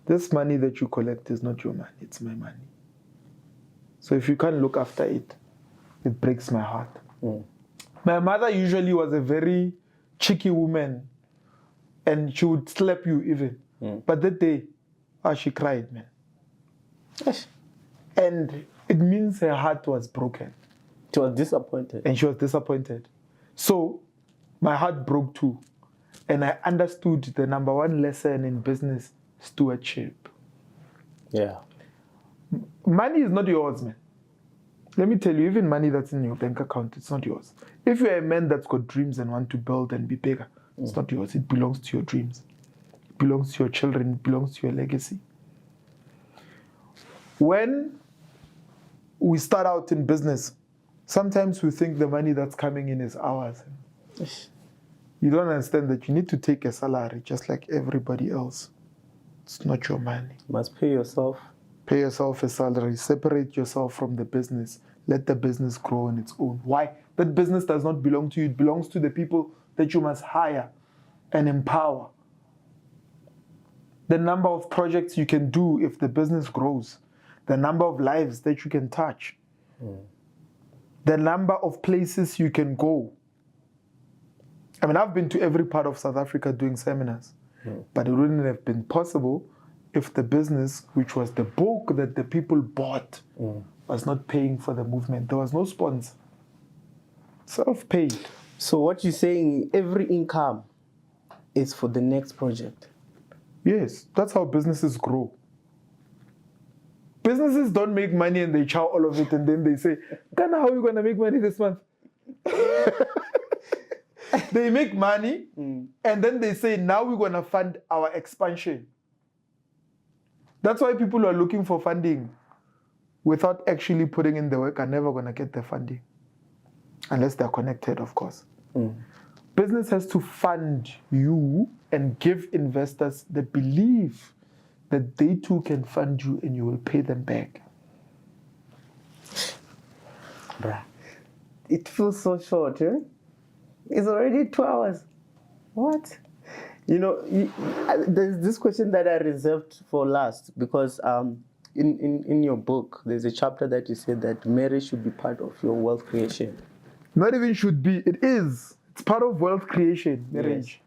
This money that you collect is not your money, it's my money. So if you can't look after it, it breaks my heart. My mother usually was a very cheeky woman, and she would slap you even. But that day, she cried, man. And it means her heart was broken. She was disappointed. And she was disappointed. So my heart broke too. And I understood the number one lesson in business, stewardship. Yeah. Money is not yours, man. Let me tell you, even money that's in your bank account, it's not yours. If you're a man that's got dreams and want to build and be bigger, it's not yours. It belongs to your dreams. It belongs to your children. It belongs to your legacy. When we start out in business, sometimes we think the money that's coming in is ours. You don't understand that you need to take a salary just like everybody else. It's not your money. You must pay yourself. Pay yourself a salary. Separate yourself from the business. Let the business grow on its own. Why? That business does not belong to you. It belongs to the people that you must hire and empower. The number of projects you can do if the business grows. The number of lives that you can touch. The number of places you can go. I mean, I've been to every part of South Africa doing seminars, but it wouldn't have been possible if the business, which was the book that the people bought, was not paying for the movement. There was no sponsor. Self-paid. So what you're saying, every income is for the next project. Yes, that's how businesses grow. Businesses don't make money and they chow all of it and then they say, Ghana, how are you going to make money this month? They make money and then they say, now we're going to fund our expansion. That's why people who are looking for funding without actually putting in the work are never going to get the funding. Unless they're connected, of course. Business has to fund you and give investors the belief that they too can fund you and you will pay them back. Bruh. It feels so short, eh? It's already 2 hours. What? You know, there's this question that I reserved for last because in your book, there's a chapter that you said that marriage should be part of your wealth creation. Not even should be, it is. It's part of wealth creation, marriage.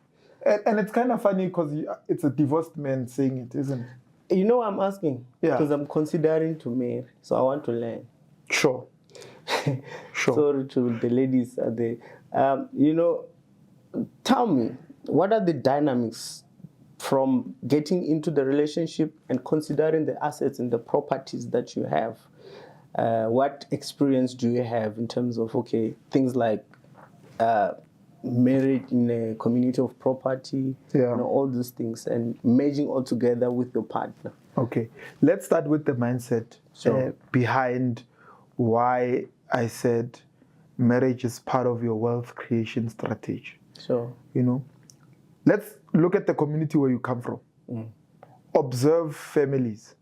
Yes. And it's kind of funny because it's a divorced man saying it, isn't it? You know what I'm asking? Yeah. Because I'm considering to marry, so I want to learn. Sure. Sure. Sorry to the ladies out there. You know, tell me, what are the dynamics from getting into the relationship and considering the assets and the properties that you have? What experience do you have in terms of, okay, things like married in a community of property, you know, all these things, and merging all together with your partner? Okay. Let's start with the mindset behind why I said marriage is part of your wealth creation strategy. Sure. You know, let's look at the community where you come from. Observe families.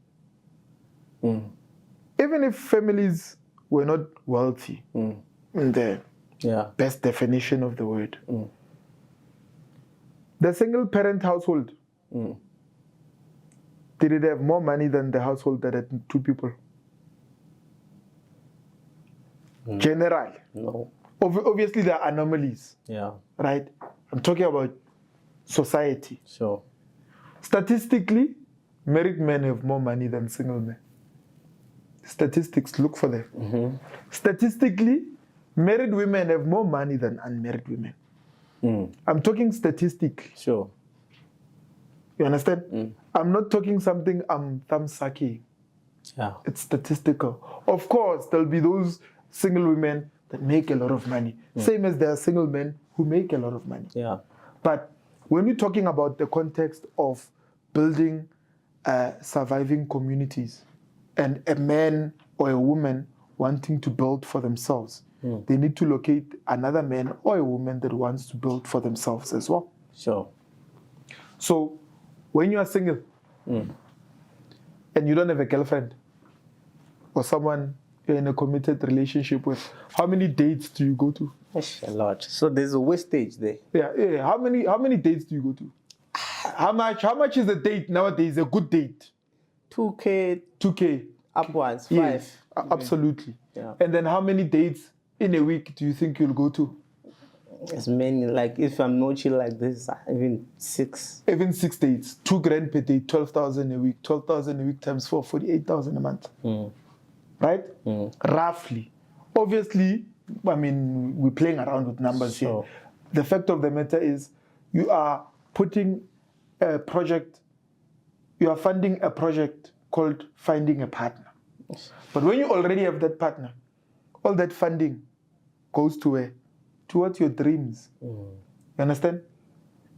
Even if families were not wealthy in the best definition of the word, the single parent household, did it have more money than the household that had 2 people? General. No. Obviously, there are anomalies. Yeah. Right? I'm talking about society. Sure. Statistically, married men have more money than single men. Statistics, look for them. Statistically, married women have more money than unmarried women. I'm talking statistic. Sure. You understand? I'm not talking something I'm thumb-sucking. Yeah. It's statistical. Of course, there'll be those single women that make a lot of money. Same as there are single men who make a lot of money. Yeah. But when we're talking about the context of building surviving communities and a man or a woman wanting to build for themselves, they need to locate another man or a woman that wants to build for themselves as well. Sure. So when you are single and you don't have a girlfriend, or someone you're in a committed relationship with, how many dates do you go to? A lot. So there's a wastage there. Yeah. How many dates do you go to? How much is a date nowadays? A good date? 2K 2K. upwards, 5. Yes, absolutely. Yeah. And then how many dates in a week do you think you'll go to? As many, like if I'm NoChill like this, even 6. Even 6 dates, $2,000 per day, 12,000 a week, 12,000 a week times 4, 48,000 a month. Right? Roughly. Obviously, I mean, we're playing around with numbers here. The fact of the matter is, you are putting a project, you are funding a project called finding a partner. But when you already have that partner, all that funding goes to where? Towards your dreams. You understand?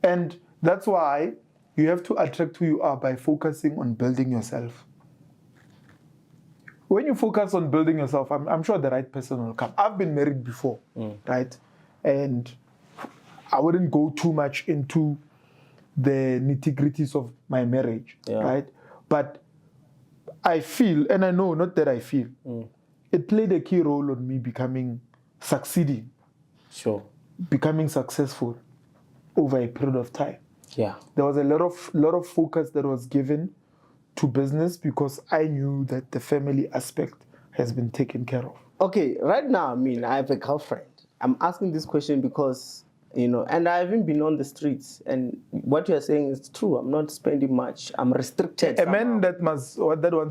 And that's why you have to attract who you are by focusing on building yourself. When you focus on building yourself, I'm sure the right person will come. I've been married before, right? And I wouldn't go too much into the nitty-gritties of my marriage, right? But I feel, and I know, not that I feel, it played a key role on me succeeding. Sure. Becoming successful over a period of time. Yeah. There was a lot of focus that was given to business because I knew that the family aspect has been taken care of. Okay, right now, I mean, I have a girlfriend. I'm asking this question because, and I haven't been on the streets. And what you're saying is true. I'm not spending much. I'm restricted. A man that wants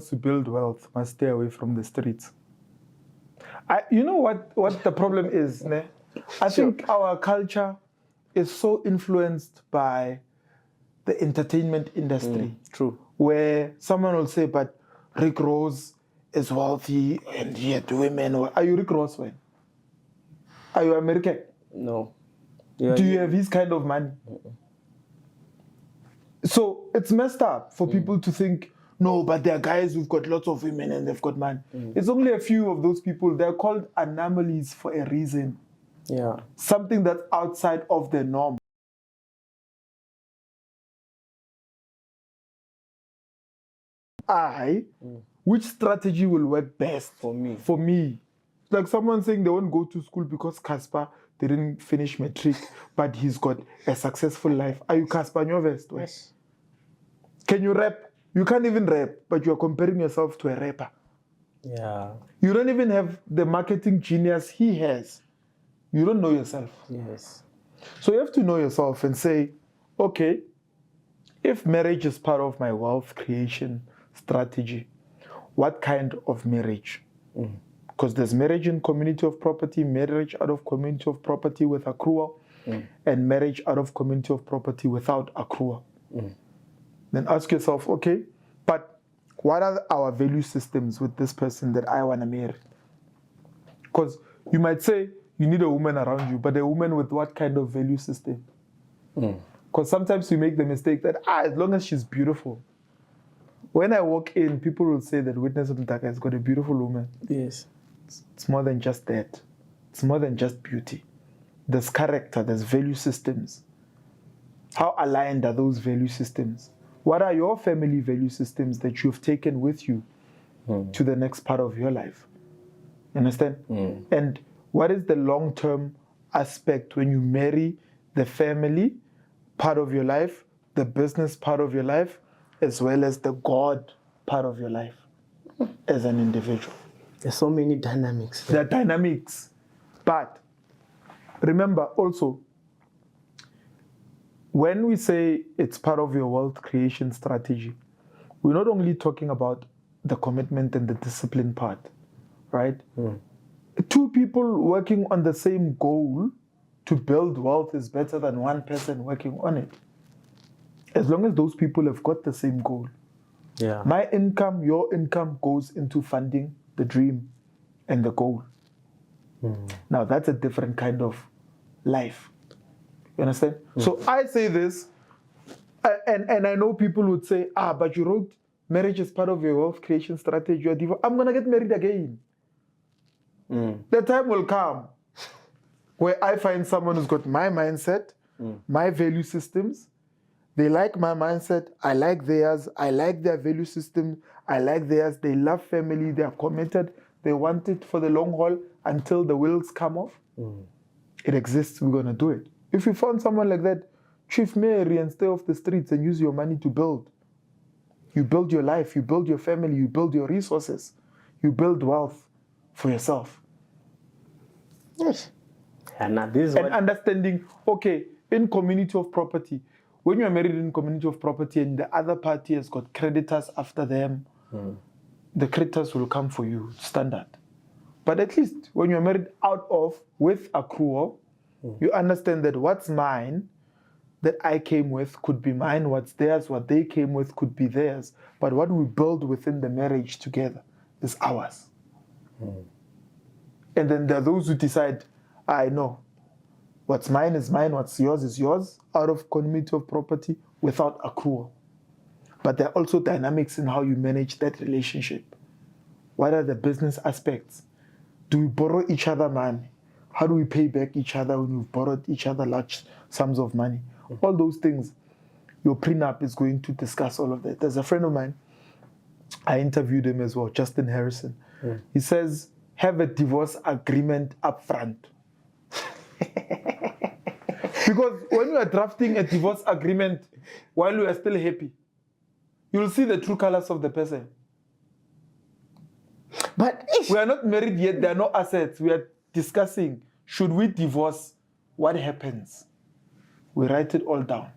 to build wealth must stay away from the streets. You know what the problem is, ne? I think our culture is so influenced by the entertainment industry. True. Where someone will say, but Rick Ross is wealthy and yet women. Are you Rick Ross, man? Are you American? No. Do you have his kind of money? So it's messed up for people to think, no, but there are guys who've got lots of women and they've got money. It's only a few of those people. They're called anomalies for a reason. Yeah. Something that's outside of the norm. Which strategy will work best for me? For me. Like someone saying they won't go to school because Casper didn't finish matric, but he's got a successful life. Are you Casper Nyovest? Yes. Can you rap? You can't even rap, but you're comparing yourself to a rapper. Yeah. You don't even have the marketing genius he has. You don't know yourself. Yes. So you have to know yourself and say, okay, if marriage is part of my wealth creation strategy, what kind of marriage? Because there's marriage in community of property, marriage out of community of property with accrual, and marriage out of community of property without accrual. Then ask yourself, okay, but what are our value systems with this person that I want to marry? Because you might say you need a woman around you, but a woman with what kind of value system? Because sometimes we make the mistake that, as long as she's beautiful. When I walk in, people will say that Witness Mdaka has got a beautiful woman. Yes. It's more than just that. It's more than just beauty. There's character, there's value systems. How aligned are those value systems? What are your family value systems that you've taken with you to the next part of your life? You understand? And what is the long-term aspect when you marry the family part of your life, the business part of your life, as well as the God part of your life as an individual? There's so many dynamics. There are dynamics. But remember also, when we say it's part of your wealth creation strategy, we're not only talking about the commitment and the discipline part, right? Two people working on the same goal to build wealth is better than one person working on it. As long as those people have got the same goal. Yeah. My income, your income goes into funding the dream and the goal. Now that's a different kind of life. You understand? So I say this, and I know people would say, but you wrote marriage is part of your wealth creation strategy. I'm going to get married again. The time will come where I find someone who's got my mindset, my value systems, They like my mindset. I like theirs. I like their value system. I like theirs. They love family. They are committed. They want it for the long haul until the wheels come off. It exists. We're going to do it. If you found someone like that, Chief Mary, and stay off the streets and use your money to build. You build your life. You build your family. You build your resources. You build wealth for yourself. Yes. And now this is what... understanding, okay, in community of property, when you are married in community of property and the other party has got creditors after them, the creditors will come for you, standard. But at least when you're married out of, with accrual, you understand that what's mine, that I came with, could be mine. What's theirs, what they came with, could be theirs. But what we build within the marriage together is ours. And then there are those who decide, I know, what's mine is mine, what's yours is yours, out of community of property without accrual. But there are also dynamics in how you manage that relationship. What are the business aspects? Do we borrow each other money? How do we pay back each other when we've borrowed each other large sums of money? All those things, your prenup is going to discuss all of that. There's a friend of mine, I interviewed him as well, Justin Harrison. He says, have a divorce agreement up front. Because when you are drafting a divorce agreement while you are still happy, you'll see the true colors of the person. But we are not married yet, there are no assets. We are discussing, should we divorce? What happens? We write it all down.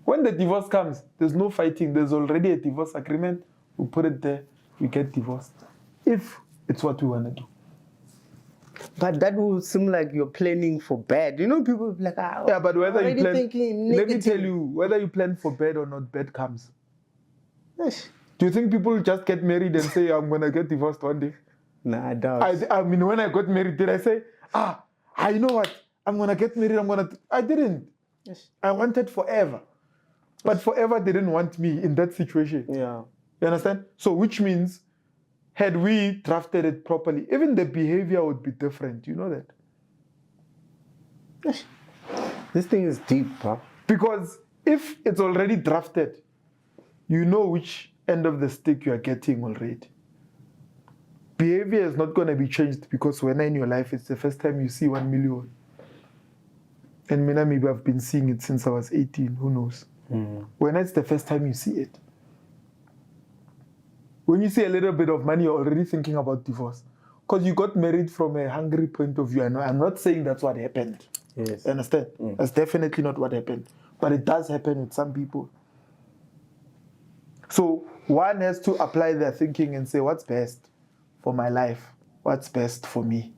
When the divorce comes, there's no fighting. There's already a divorce agreement. We put it there, we get divorced. If it's what we want to do. But that will seem like you're planning for bad. You know, people will be like, yeah, but whether you plan, let me tell you, whether you plan for bad or not, bad comes. Yes. Do you think people just get married and say, I'm going to get divorced one day? Nah, I doubt. I mean, when I got married, did I say, I know what, I'm going to get married, I didn't. Yes. I wanted forever. But forever didn't want me in that situation. Yeah. You understand? So which means, had we drafted it properly, even the behavior would be different. You know that? Yes. This thing is deep, huh? Because if it's already drafted, you know which end of the stick you are getting already. Behavior is not going to be changed because when in your life, it's the first time you see 1 million. And maybe I've been seeing it since I was 18, who knows? When it's the first time you see it. When you see a little bit of money, you're already thinking about divorce. Because you got married from a hungry point of view. I'm not saying that's what happened. Yes. You understand? That's definitely not what happened. But it does happen with some people. So one has to apply their thinking and say, what's best for my life? What's best for me?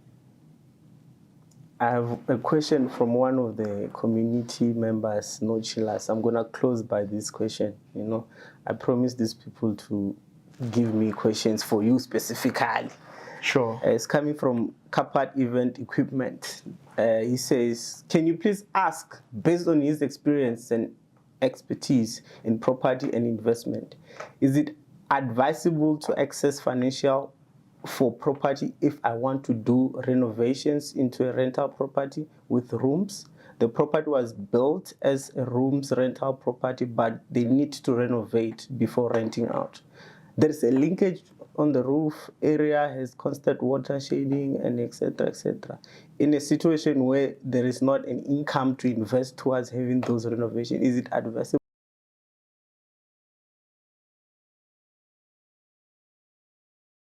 I have a question from one of the community members, NoChillers. I'm going to close by this question. You know, I promised these people to give me questions for you specifically. Sure. It's coming from Kapat Event Equipment. He says, can you please ask, based on his experience and expertise in property and investment, is it advisable to access financial for property if I want to do renovations into a rental property with rooms? The property was built as a rooms rental property, but they need to renovate before renting out. There is a linkage on the roof area, has constant water shading, and etc., etc. In a situation where there is not an income to invest towards having those renovations, is it advisable?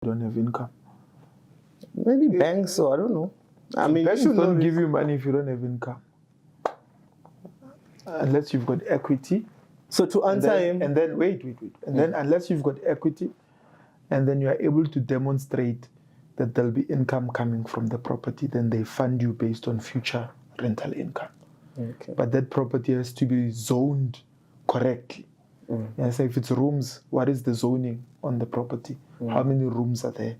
Don't have income. Maybe banks, or I don't know. I mean, banks don't give you money if you don't have income. Unless you've got equity. So to answer him... And then, wait. And then unless you've got equity, and then you are able to demonstrate that there'll be income coming from the property, then they fund you based on future rental income. Okay. But that property has to be zoned correctly. And so if it's rooms, what is the zoning on the property? How many rooms are there?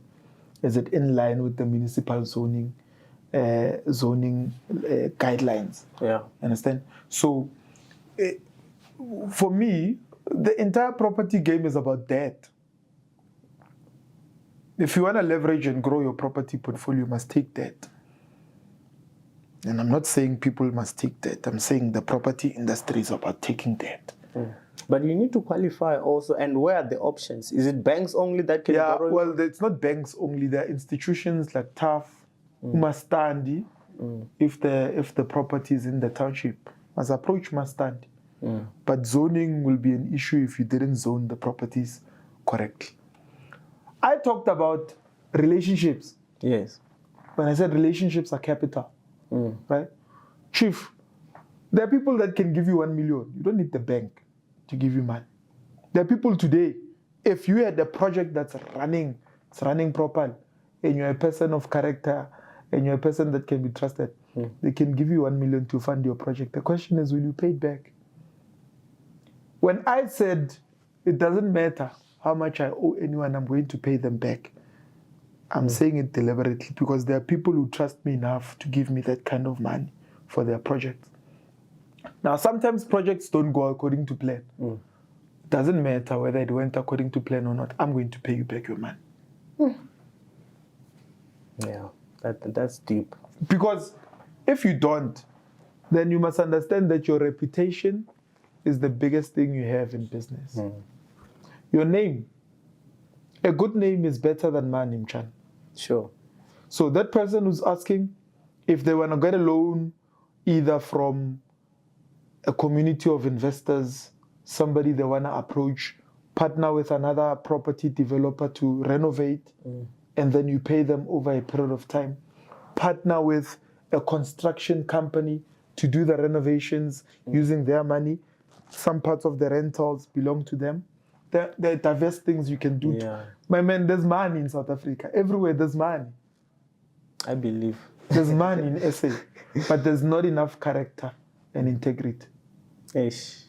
Is it in line with the municipal zoning guidelines? Yeah. Understand? So for me, the entire property game is about debt. If you want to leverage and grow your property portfolio, you must take debt. And I'm not saying people must take debt. I'm saying the property industry is about taking debt. But you need to qualify also, and where are the options? Is it banks only that can Yeah, borrow? well, it's not banks only. There are institutions like TAF, Mastandi. If the property is in the township, must approach Mastandi. But zoning will be an issue if you didn't zone the properties correctly. I talked about relationships. Yes. When I said relationships are capital, right? Chief, there are people that can give you 1 million. You don't need the bank to give you money. There are people today, if you had a project that's running, it's running properly, and you're a person of character, and you're a person that can be trusted, they can give you 1 million to fund your project. The question is, will you pay it back? When I said it doesn't matter how much I owe anyone, I'm going to pay them back, I'm saying it deliberately because there are people who trust me enough to give me that kind of money for their projects. Now, sometimes projects don't go according to plan. It doesn't matter whether it went according to plan or not. I'm going to pay you back your money. Yeah, that's deep. Because if you don't, then you must understand that your reputation is the biggest thing you have in business. Your name. A good name is better than money, Mchan. Sure. So that person who's asking if they want to get a loan either from a community of investors, somebody they want to approach, partner with another property developer to renovate, and then you pay them over a period of time. Partner with a construction company to do the renovations using their money. Some parts of the rentals belong to them. There are diverse things you can do. Yeah. My man, there's money in South Africa. Everywhere there's money. I believe. There's money in SA, but there's not enough character and integrity. Ish.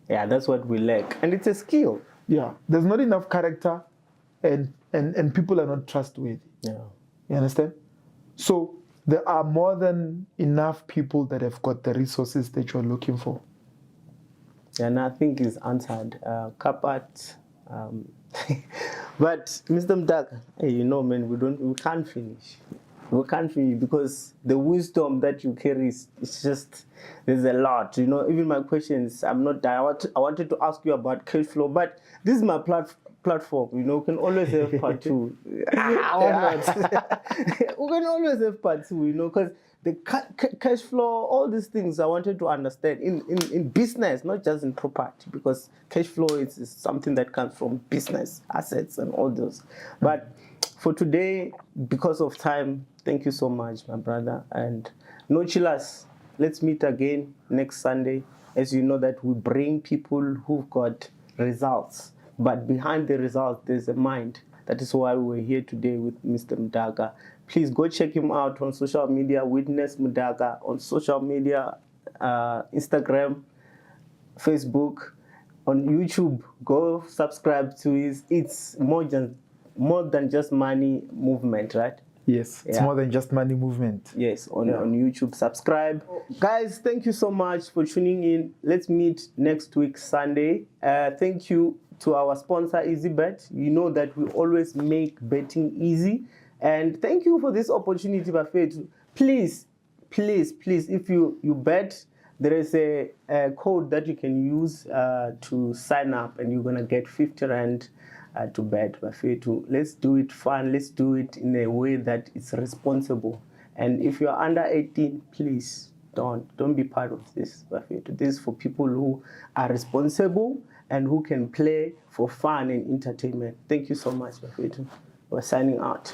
Yeah, that's what we lack. And it's a skill. Yeah, there's not enough character and people are not trustworthy. Yeah. You understand? So there are more than enough people that have got the resources that you're looking for. And I think it's answered. Kapat. But Mr. Mdaka, hey, you know, man, we can't finish. We can't finish because the wisdom that you carry is just, there's a lot. You know, even my questions, I'm not done. I wanted to ask you about cash flow, but this is my platform. You know, we can always have part two. We can always have part two, you know, because the cash flow, all these things I wanted to understand in business, not just in property, because cash flow is something that comes from business, assets and all those. But for today, because of time, thank you so much, my brother. And no chillers, let's meet again next Sunday. As you know that we bring people who've got results, but behind the results, there's a mind. That is why we're here today with Mr. Mdaka. Please go check him out on social media, Witness Mdaka, on social media, Instagram, Facebook, on YouTube. Go subscribe to his, it's more than just money movement, right? Yes, it's more than just money movement. Yes, on YouTube. Subscribe. Guys, thank you so much for tuning in. Let's meet next week, Sunday. Thank you to our sponsor, Easybet. You know that we always make betting easy. And thank you for this opportunity, Bafet. Please, if you bet, there is a code that you can use to sign up, and you're going to get 50 Rand to bet. Bafet. Let's do it fun. Let's do it in a way that it's responsible. And if you're under 18, please don't be part of this. Bafet. This is for people who are responsible and who can play for fun and entertainment. Thank you so much, Bafet. We're signing out.